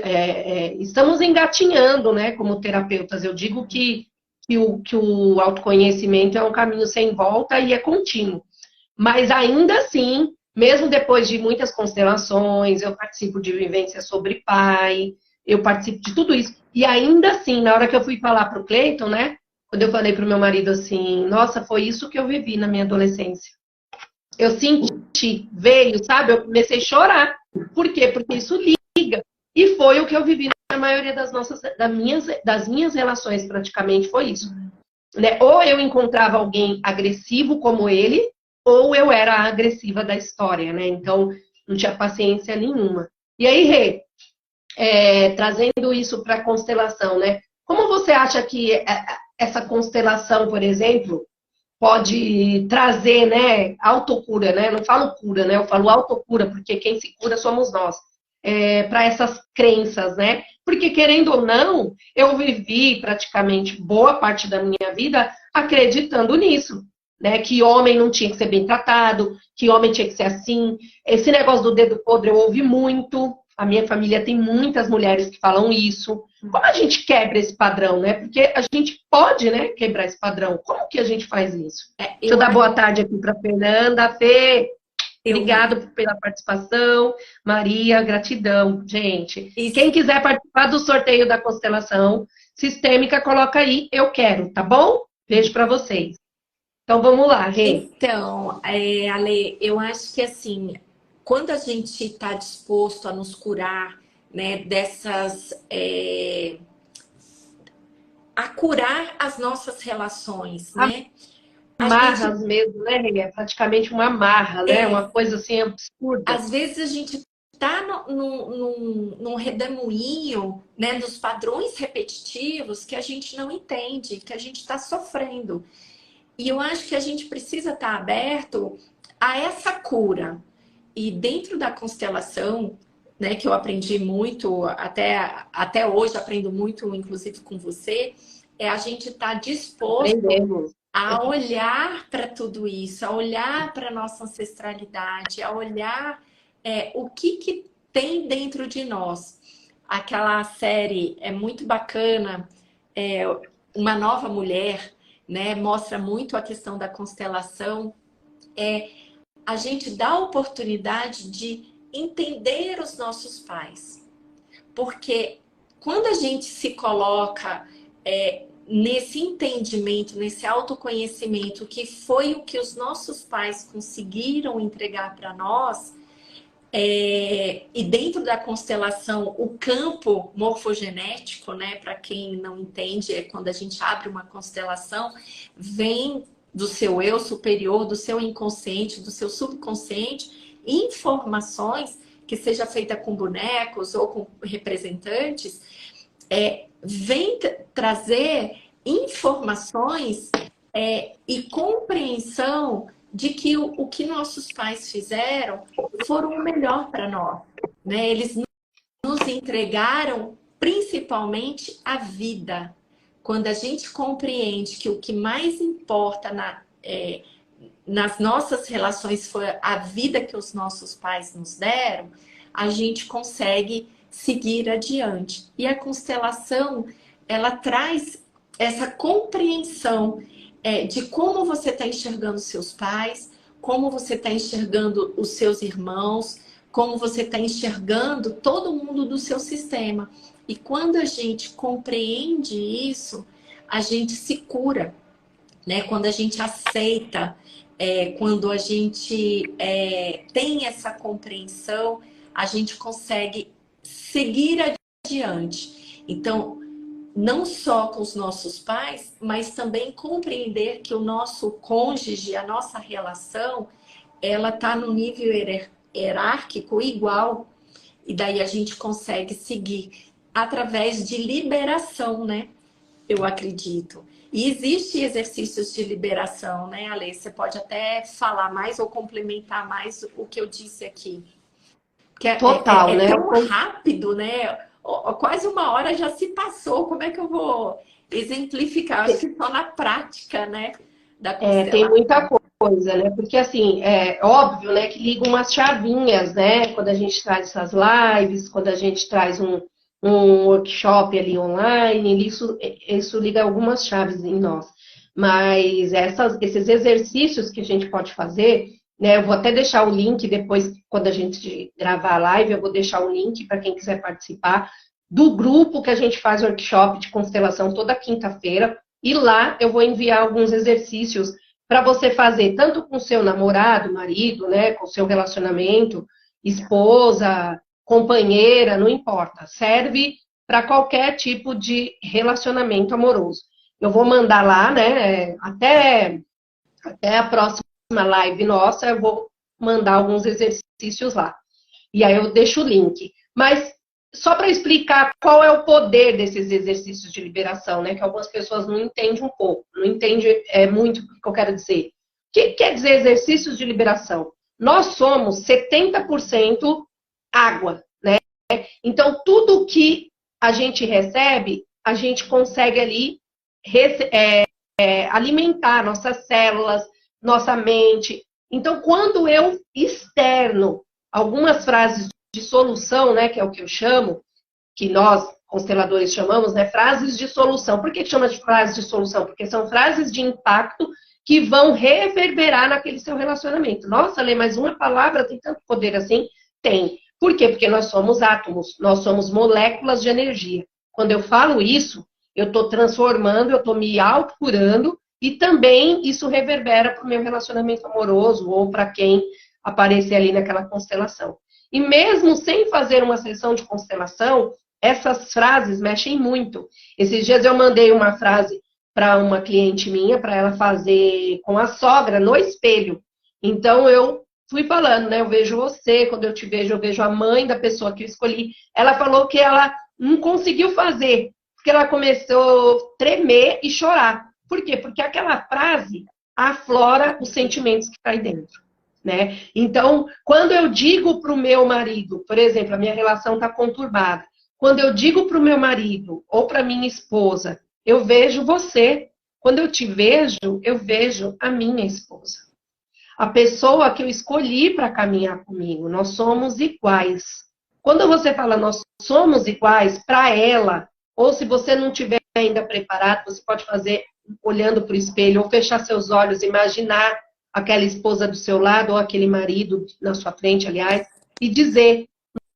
estamos engatinhando, né, como terapeutas. Eu digo que o autoconhecimento é um caminho sem volta e é contínuo. Mas ainda assim, mesmo depois de muitas constelações, eu participo de vivências sobre pai, eu participo de tudo isso. E ainda assim, na hora que eu fui falar para o Cleiton, né, quando eu falei pro meu marido assim, nossa, foi isso que eu vivi na minha adolescência. Eu senti, veio, sabe? Eu comecei a chorar. Por quê? Porque isso liga. E foi o que eu vivi na maioria das minhas relações, praticamente, foi isso. Né? Ou eu encontrava alguém agressivo como ele, ou eu era a agressiva da história, né? Então, não tinha paciência nenhuma. E aí, Rê, trazendo isso para a constelação, né? Como você acha que essa constelação, por exemplo, pode trazer, né, autocura, né? Não falo cura, né? Eu falo autocura, porque quem se cura somos nós. Para essas crenças, né? Porque, querendo ou não, eu vivi praticamente boa parte da minha vida acreditando nisso, né? Que homem não tinha que ser bem tratado, que homem tinha que ser assim. Esse negócio do dedo podre eu ouvi muito. A minha família tem muitas mulheres que falam isso. Como a gente quebra esse padrão, né? Porque a gente pode, né, quebrar esse padrão. Como que a gente faz isso? Deixa eu dar boa tarde aqui para Fernanda. Fê, obrigado pela participação. Maria, gratidão, gente. Isso. Quem quiser participar do sorteio da constelação sistêmica, coloca aí, eu quero, tá bom? Beijo para vocês. Então, vamos lá, Rê. Então, Ale, eu acho que assim, quando a gente está disposto a nos curar, né, a curar as nossas relações, né? Amarras mesmo, né, Rê? É praticamente uma amarra, né? Uma coisa assim absurda. Às vezes a gente tá num redemoinho, né, dos padrões repetitivos que a gente não entende, que a gente está sofrendo. E eu acho que a gente precisa estar aberto a essa cura. E dentro da constelação, né, que eu aprendi muito, até hoje aprendo muito, inclusive com você, a gente estar disposto a olhar para tudo isso, a olhar para a nossa ancestralidade, a olhar o que tem dentro de nós. Aquela série é muito bacana, Uma Nova Mulher, né, mostra muito a questão da constelação. A gente dá a oportunidade de entender os nossos pais. Porque quando a gente se coloca nesse entendimento, nesse autoconhecimento, que foi o que os nossos pais conseguiram entregar para nós, e dentro da constelação, o campo morfogenético, né, para quem não entende, é quando a gente abre uma constelação, vem do seu eu superior, do seu inconsciente, do seu subconsciente, informações que seja feita com bonecos ou com representantes, vem trazer informações e compreensão de que o que nossos pais fizeram foram o melhor para nós, né? Eles nos entregaram principalmente a vida. Quando a gente compreende que o que mais importa nas nossas relações foi a vida que os nossos pais nos deram, a gente consegue seguir adiante. E a constelação, ela traz essa compreensão de como você está enxergando seus pais, como você está enxergando os seus irmãos, como você está enxergando todo mundo do seu sistema. E quando a gente compreende isso, a gente se cura, né? Quando a gente aceita, quando a gente tem essa compreensão, a gente consegue seguir adiante. Então, não só com os nossos pais, mas também compreender que o nosso cônjuge, a nossa relação, ela está no nível hierárquico igual. E daí a gente consegue seguir através de liberação, né? Eu acredito. E existem exercícios de liberação, né, Ale? Você pode até falar mais ou complementar mais o que eu disse aqui. Porque Total, né? Tão rápido, né? Quase uma hora já se passou. Como é que eu vou exemplificar? Acho que só na prática, né? Da constelação. Tem muita coisa, né? Porque, assim, é óbvio, né, que liga umas chavinhas, né? Quando a gente traz essas lives, quando a gente traz um workshop ali online, isso liga algumas chaves em nós. Mas esses exercícios que a gente pode fazer, né? Eu vou até deixar o link depois, quando a gente gravar a live, eu vou deixar o link para quem quiser participar do grupo que a gente faz workshop de constelação toda quinta-feira. E lá eu vou enviar alguns exercícios para você fazer tanto com seu namorado, marido, né, com seu relacionamento, esposa, companheira, não importa. Serve para qualquer tipo de relacionamento amoroso. Eu vou mandar lá, né, até a próxima live nossa, eu vou mandar alguns exercícios lá. E aí eu deixo o link. Mas só para explicar qual é o poder desses exercícios de liberação, né? Que algumas pessoas não entendem um pouco, não entendem muito o que eu quero dizer. O que quer dizer exercícios de liberação? Nós somos 70% água, né? Então, tudo que a gente recebe, a gente consegue ali alimentar nossas células, nossa mente. Então, quando eu externo algumas frases de solução, né, que é o que eu chamo, que nós, consteladores, chamamos, né, frases de solução. Por que chama de frases de solução? Porque são frases de impacto que vão reverberar naquele seu relacionamento. Nossa, Lê, mas uma palavra tem tanto poder assim? Tem. Por quê? Porque nós somos átomos, nós somos moléculas de energia. Quando eu falo isso, eu estou transformando, eu estou me autocurando e também isso reverbera para o meu relacionamento amoroso ou para quem aparecer ali naquela constelação. E mesmo sem fazer uma sessão de constelação, essas frases mexem muito. Esses dias eu mandei uma frase para uma cliente minha, para ela fazer com a sogra no espelho. Então eu fui falando, né? Eu vejo você, quando eu te vejo, eu vejo a mãe da pessoa que eu escolhi. Ela falou que ela não conseguiu fazer, porque ela começou a tremer e chorar. Por quê? Porque aquela frase aflora os sentimentos que está aí dentro. Né? Então, quando eu digo para o meu marido, por exemplo, a minha relação está conturbada, quando eu digo para o meu marido ou para minha esposa, eu vejo você. Quando eu te vejo, eu vejo a minha esposa. A pessoa que eu escolhi para caminhar comigo, nós somos iguais. Quando você fala nós somos iguais para ela, ou se você não tiver ainda preparado, você pode fazer olhando para o espelho ou fechar seus olhos, imaginar aquela esposa do seu lado ou aquele marido na sua frente, aliás, e dizer,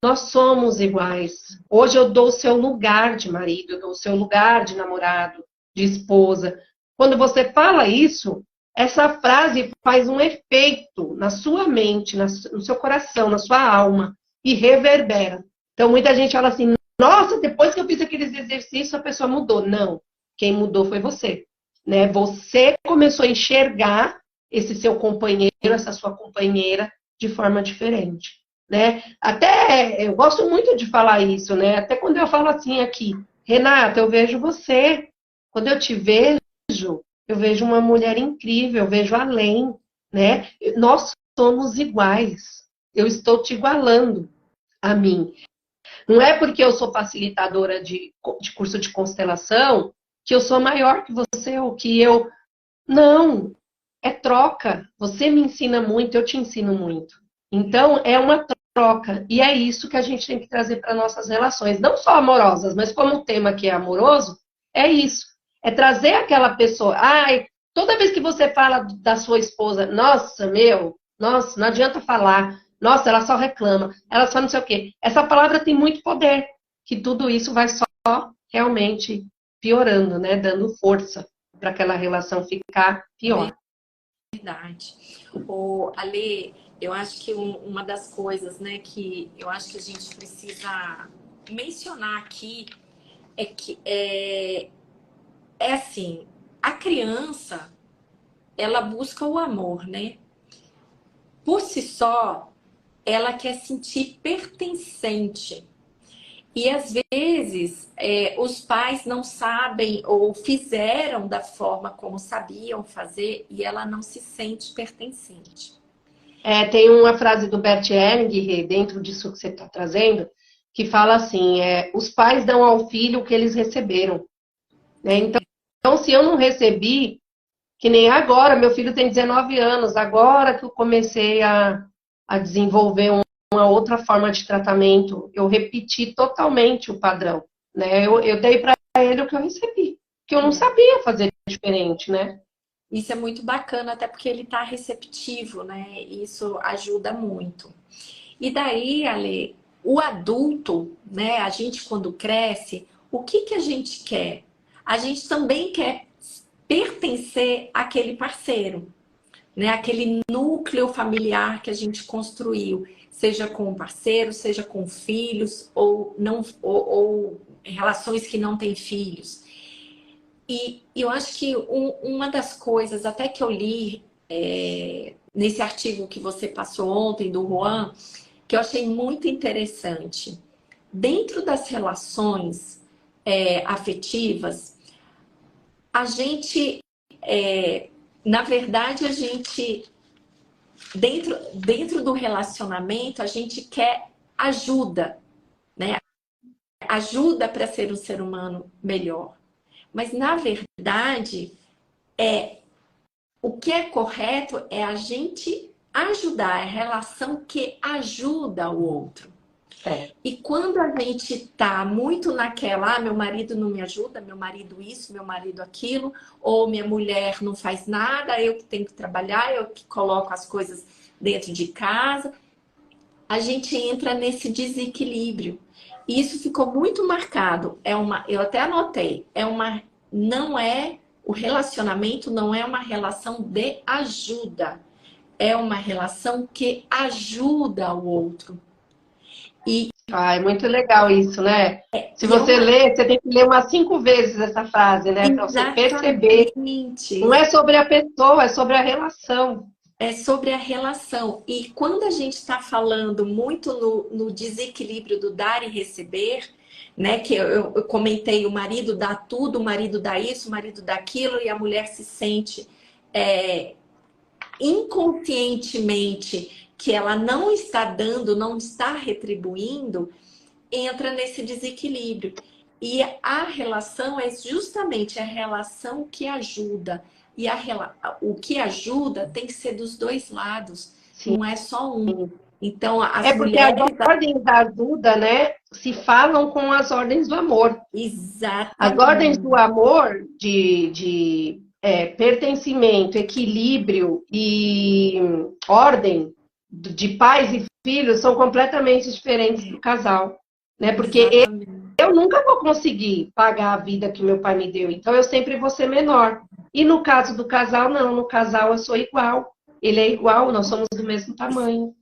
nós somos iguais. Hoje eu dou o seu lugar de marido, eu dou o seu lugar de namorado, de esposa. Quando você fala isso, essa frase faz um efeito na sua mente, no seu coração, na sua alma, e reverbera. Então, muita gente fala assim, nossa, depois que eu fiz aqueles exercícios, a pessoa mudou. Não, quem mudou foi você. Né? Você começou a enxergar esse seu companheiro, essa sua companheira, de forma diferente, né? Até, eu gosto muito de falar isso, né? Até quando eu falo assim aqui, Renata, eu vejo você, quando eu te vejo, eu vejo uma mulher incrível, eu vejo além, né? Nós somos iguais, eu estou te igualando a mim. Não é porque eu sou facilitadora de curso de constelação que eu sou maior que você ou que eu... Não, é troca. Você me ensina muito, eu te ensino muito. Então, é uma troca. E é isso que a gente tem que trazer para nossas relações. Não só amorosas, mas como o tema aqui é amoroso, é isso. É trazer aquela pessoa. Ai, toda vez que você fala da sua esposa, nossa, nossa, não adianta falar. Nossa, ela só reclama. Ela só não sei o quê. Essa palavra tem muito poder. Que tudo isso vai só realmente piorando, né? Dando força para aquela relação ficar pior. Verdade. Ale, eu acho que uma das coisas, né, que eu acho que a gente precisa mencionar aqui é que é assim, a criança, ela busca o amor, né? Por si só, ela quer sentir pertencente. E às vezes os pais não sabem ou fizeram da forma como sabiam fazer e ela não se sente pertencente. Tem uma frase do Bert Hellinger, dentro disso que você está trazendo, que fala assim, os pais dão ao filho o que eles receberam. Né? Então, se eu não recebi, que nem agora, meu filho tem 19 anos, agora que eu comecei a desenvolver uma outra forma de tratamento, eu repeti totalmente o padrão. Né? Eu dei para ele o que eu recebi, que eu não sabia fazer diferente, né? Isso é muito bacana, até porque ele está receptivo, né? Isso ajuda muito. E daí, Ale, o adulto, né? A gente quando cresce, o que a gente quer? A gente também quer pertencer àquele parceiro, né? Aquele núcleo familiar que a gente construiu, seja com o parceiro, seja com filhos, ou, não, ou relações que não têm filhos. E eu acho que uma das coisas, até que eu li nesse artigo que você passou ontem, do Juan, que eu achei muito interessante. Dentro das relações afetivas, a gente, na verdade, a gente, dentro do relacionamento, a gente quer ajuda, né? Ajuda para ser um ser humano melhor. Mas, na verdade, o que é correto é a gente ajudar, é a relação que ajuda o outro. E quando a gente tá muito naquela, meu marido não me ajuda, meu marido isso, meu marido aquilo, ou minha mulher não faz nada, eu que tenho que trabalhar, eu que coloco as coisas dentro de casa, a gente entra nesse desequilíbrio. E isso ficou muito marcado. Eu até anotei, o relacionamento não é uma relação de ajuda, é uma relação que ajuda o outro. É muito legal isso, né? Se você ler, você tem que ler umas 5 vezes essa frase, né? Para você perceber. Não é sobre a pessoa, é sobre a relação. É sobre a relação. E quando a gente está falando muito no desequilíbrio do dar e receber, né? Que eu comentei, o marido dá tudo, o marido dá isso, o marido dá aquilo, e a mulher se sente inconscientemente que ela não está dando, não está retribuindo, entra nesse desequilíbrio. E a relação é justamente a relação que ajuda. E o que ajuda tem que ser dos dois lados, sim, não é só um. Então, as mulheres... porque as ordens da ajuda, né, se falam com as ordens do amor. Exatamente. As ordens do amor, de pertencimento, equilíbrio e ordem de pais e filhos são completamente diferentes do casal, né? Porque eu nunca vou conseguir pagar a vida que meu pai me deu, então eu sempre vou ser menor. E no caso do casal, não. No casal eu sou igual. Ele é igual, nós somos do mesmo tamanho.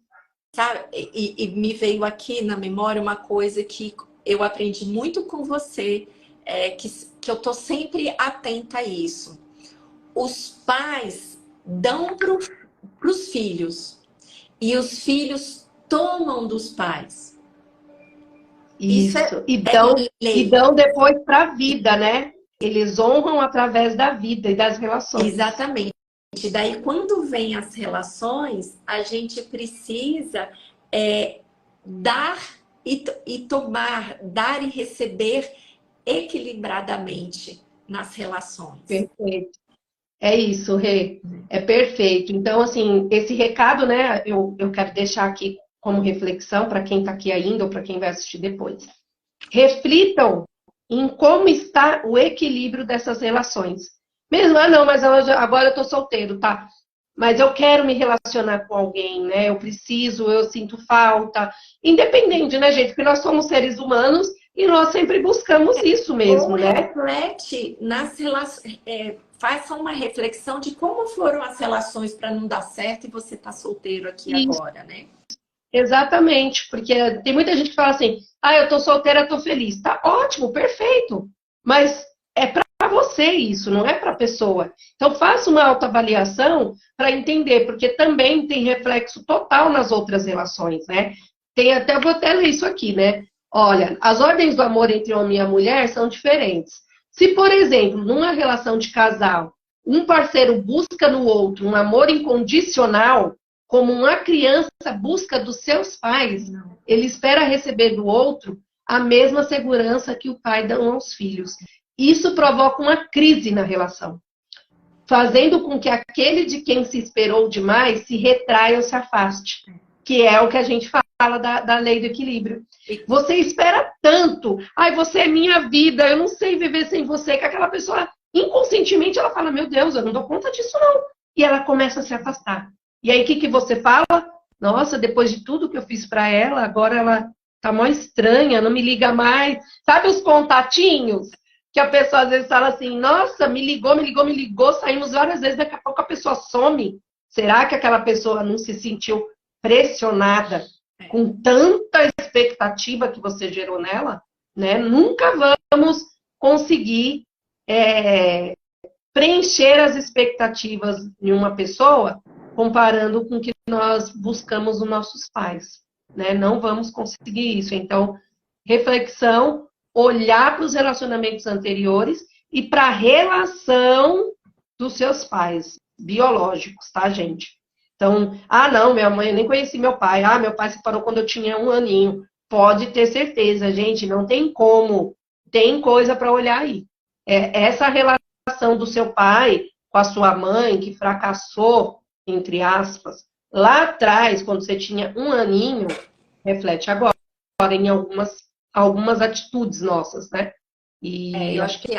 Sabe, e me veio aqui na memória uma coisa que eu aprendi muito com você, que eu tô sempre atenta a isso. Os pais dão para os filhos e os filhos tomam dos pais. Isso e dão depois para a vida, né? Eles honram através da vida e das relações. Exatamente. Daí, quando vem as relações, a gente precisa dar e tomar, dar e receber equilibradamente nas relações. Perfeito. É isso, Rê. É perfeito. Então, assim, esse recado, né, eu quero deixar aqui como reflexão para quem está aqui ainda ou para quem vai assistir depois. Reflitam em como está o equilíbrio dessas relações. Mesmo, não, mas agora eu estou solteiro, tá? Mas eu quero me relacionar com alguém, né? Eu preciso, eu sinto falta. Independente, né, gente? Porque nós somos seres humanos e nós sempre buscamos isso mesmo, né? Reflete nas relações, faça uma reflexão de como foram as relações para não dar certo e você tá solteiro aqui agora, né? Exatamente, porque tem muita gente que fala assim, eu tô solteira, tô feliz. Tá ótimo, perfeito. Mas é para você isso, não é para a pessoa. Então faça uma autoavaliação para entender, porque também tem reflexo total nas outras relações, né? Eu vou até ler isso aqui, né? Olha, as ordens do amor entre homem e a mulher são diferentes. Se, por exemplo, numa relação de casal, um parceiro busca no outro um amor incondicional, como uma criança busca dos seus pais, ele espera receber do outro a mesma segurança que o pai dá aos filhos. Isso provoca uma crise na relação, fazendo com que aquele de quem se esperou demais se retraia ou se afaste, que é o que a gente fala da lei do equilíbrio. Você espera tanto, você é minha vida, eu não sei viver sem você, que aquela pessoa, inconscientemente, ela fala, meu Deus, eu não dou conta disso não. E ela começa a se afastar. E aí, o que você fala? Nossa, depois de tudo que eu fiz para ela, agora ela tá mó estranha, não me liga mais. Sabe os contatinhos? que a pessoa às vezes fala assim, nossa, me ligou, saímos várias vezes, daqui a pouco a pessoa some. Será que aquela pessoa não se sentiu pressionada com tanta expectativa que você gerou nela? Né? Nunca vamos conseguir preencher as expectativas de uma pessoa comparando com o que nós buscamos nos nossos pais. Né? Não vamos conseguir isso. Então, reflexão, olhar para os relacionamentos anteriores e para a relação dos seus pais biológicos, tá, gente? Então, não, minha mãe, eu nem conheci meu pai. Meu pai se separou quando eu tinha 1 aninho. Pode ter certeza, gente, não tem como. Tem coisa para olhar aí. Essa relação do seu pai com a sua mãe, que fracassou, entre aspas, lá atrás, quando você tinha 1 aninho, reflete agora em algumas atitudes nossas, né? E eu acho que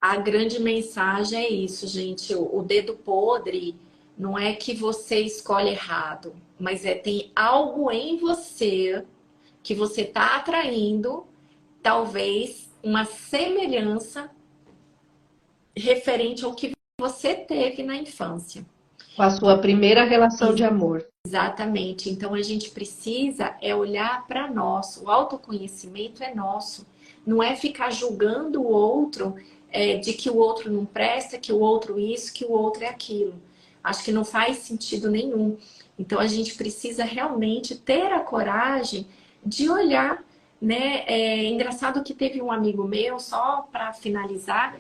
a grande mensagem é isso, gente. O dedo podre não é que você escolhe errado, mas tem algo em você que você está atraindo, talvez uma semelhança referente ao que você teve na infância. Com a sua primeira relação de amor. Exatamente. Então a gente precisa olhar para nós. O autoconhecimento é nosso. Não é ficar julgando o outro de que o outro não presta, que o outro isso, que o outro é aquilo. Acho que não faz sentido nenhum. Então a gente precisa realmente ter a coragem de olhar, né? É engraçado que teve um amigo meu, só para finalizar,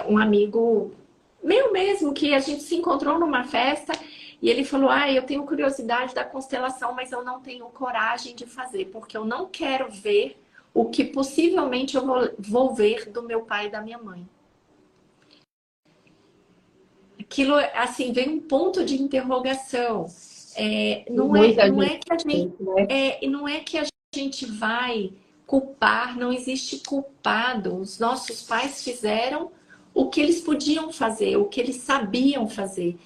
um amigo meu mesmo, que a gente se encontrou numa festa e ele falou, eu tenho curiosidade da constelação, mas eu não tenho coragem de fazer, porque eu não quero ver o que possivelmente eu vou ver do meu pai e da minha mãe. Aquilo, assim, vem um ponto de interrogação. Não é que a gente vai culpar, não existe culpado. Os nossos pais fizeram o que eles podiam fazer, o que eles sabiam fazer.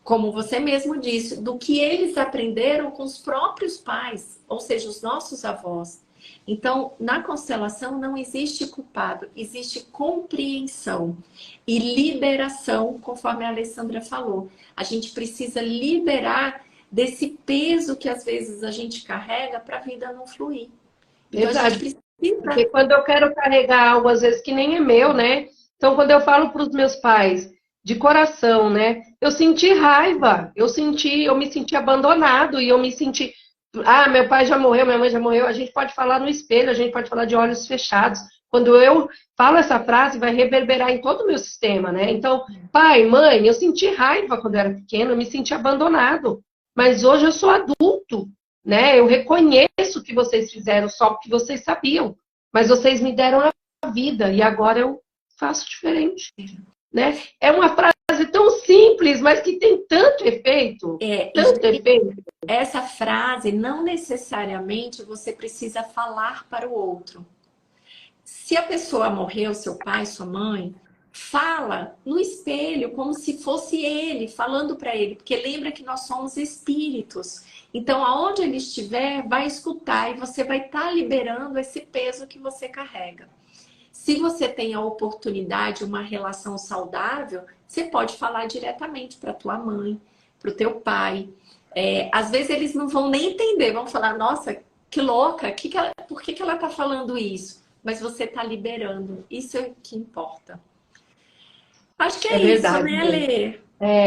Como você mesmo disse, do que eles aprenderam com os próprios pais, ou seja, os nossos avós. Então, na constelação não existe culpado, existe compreensão e liberação, conforme a Alessandra falou. A gente precisa liberar desse peso que às vezes a gente carrega para a vida não fluir. Então, verdade. A gente precisa... Porque quando eu quero carregar algo, às vezes, que nem é meu, né? Então, quando eu falo para os meus pais, de coração, né? Eu senti raiva, eu me senti abandonado e eu me senti... meu pai já morreu, minha mãe já morreu. A gente pode falar no espelho, a gente pode falar de olhos fechados. Quando eu falo essa frase, vai reverberar em todo o meu sistema, né? Então, pai, mãe, eu senti raiva quando eu era pequeno, eu me senti abandonado. Mas hoje eu sou adulto, né? Eu reconheço que vocês fizeram só porque vocês sabiam. Mas vocês me deram a vida e agora eu faço diferente, né? É uma frase tão simples, mas que tem tanto efeito. Tanto efeito. Essa frase, não necessariamente você precisa falar para o outro. Se a pessoa morreu, seu pai, sua mãe, fala no espelho como se fosse ele, falando para ele. Porque lembra que nós somos espíritos. Então, aonde ele estiver, vai escutar e você vai estar liberando esse peso que você carrega. Se você tem a oportunidade, uma relação saudável, você pode falar diretamente para tua mãe, para o teu pai. Às vezes eles não vão nem entender, vão falar, nossa, que louca, por que ela está falando isso? Mas você está liberando, isso é o que importa. Acho que é isso, verdade, né, Lê?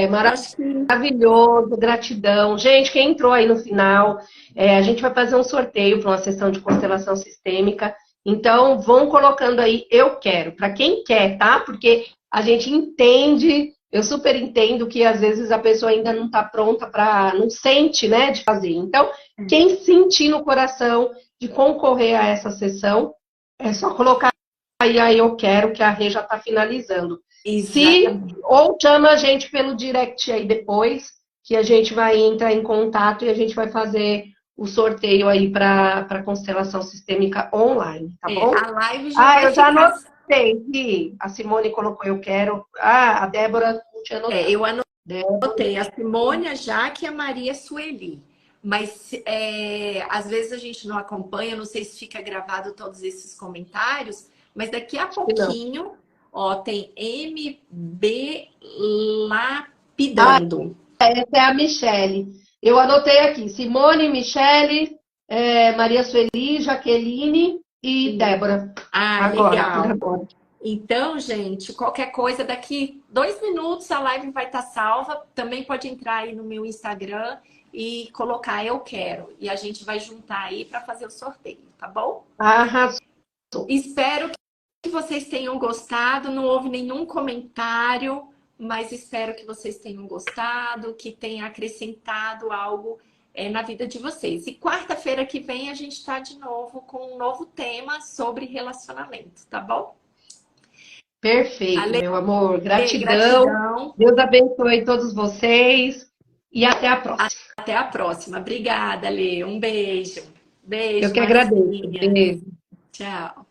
Maravilhoso, gratidão. Gente, quem entrou aí no final, a gente vai fazer um sorteio para uma sessão de constelação sistêmica. Então, vão colocando aí, eu quero, para quem quer, tá? Porque a gente entende, eu super entendo que às vezes a pessoa ainda não está pronta não sente, né, de fazer. Então, quem sentir no coração de concorrer a essa sessão, é só colocar aí, eu quero, que a Rê já está finalizando. Ou chama a gente pelo direct aí depois, que a gente vai entrar em contato e a gente vai fazer o sorteio aí para constelação sistêmica online, tá bom? A live já eu já anotei. A Simone colocou eu quero. A Débora não tinha anotado. Eu anotei. A Simone, a Jaque e a Maria Sueli. Mas às vezes a gente não acompanha, não sei se fica gravado todos esses comentários, Mas daqui a Não. pouquinho, ó, tem MB Ah, Lapidando. essa é a Michele. Eu anotei aqui. Simone, Michele, Maria Sueli, Jaqueline e Débora. Ah, Agora, por legal. agora. Então, gente, qualquer coisa, daqui 2 minutos a live vai estar salva. Também pode entrar aí no meu Instagram e colocar eu quero. E a gente vai juntar aí para fazer o sorteio, tá bom? Arrasou. Espero que vocês tenham gostado. Não houve nenhum comentário, mas espero que vocês tenham gostado, que tenha acrescentado algo na vida de vocês. E quarta-feira que vem a gente está de novo com um novo tema sobre relacionamento, tá bom? Perfeito, Ale, meu amor. Gratidão. gratidão. Deus abençoe todos vocês. E até a próxima. Até a próxima. Obrigada, Ale. Um beijo. Eu Beijo, que agradeço. Marcinha. Beijo. Tchau.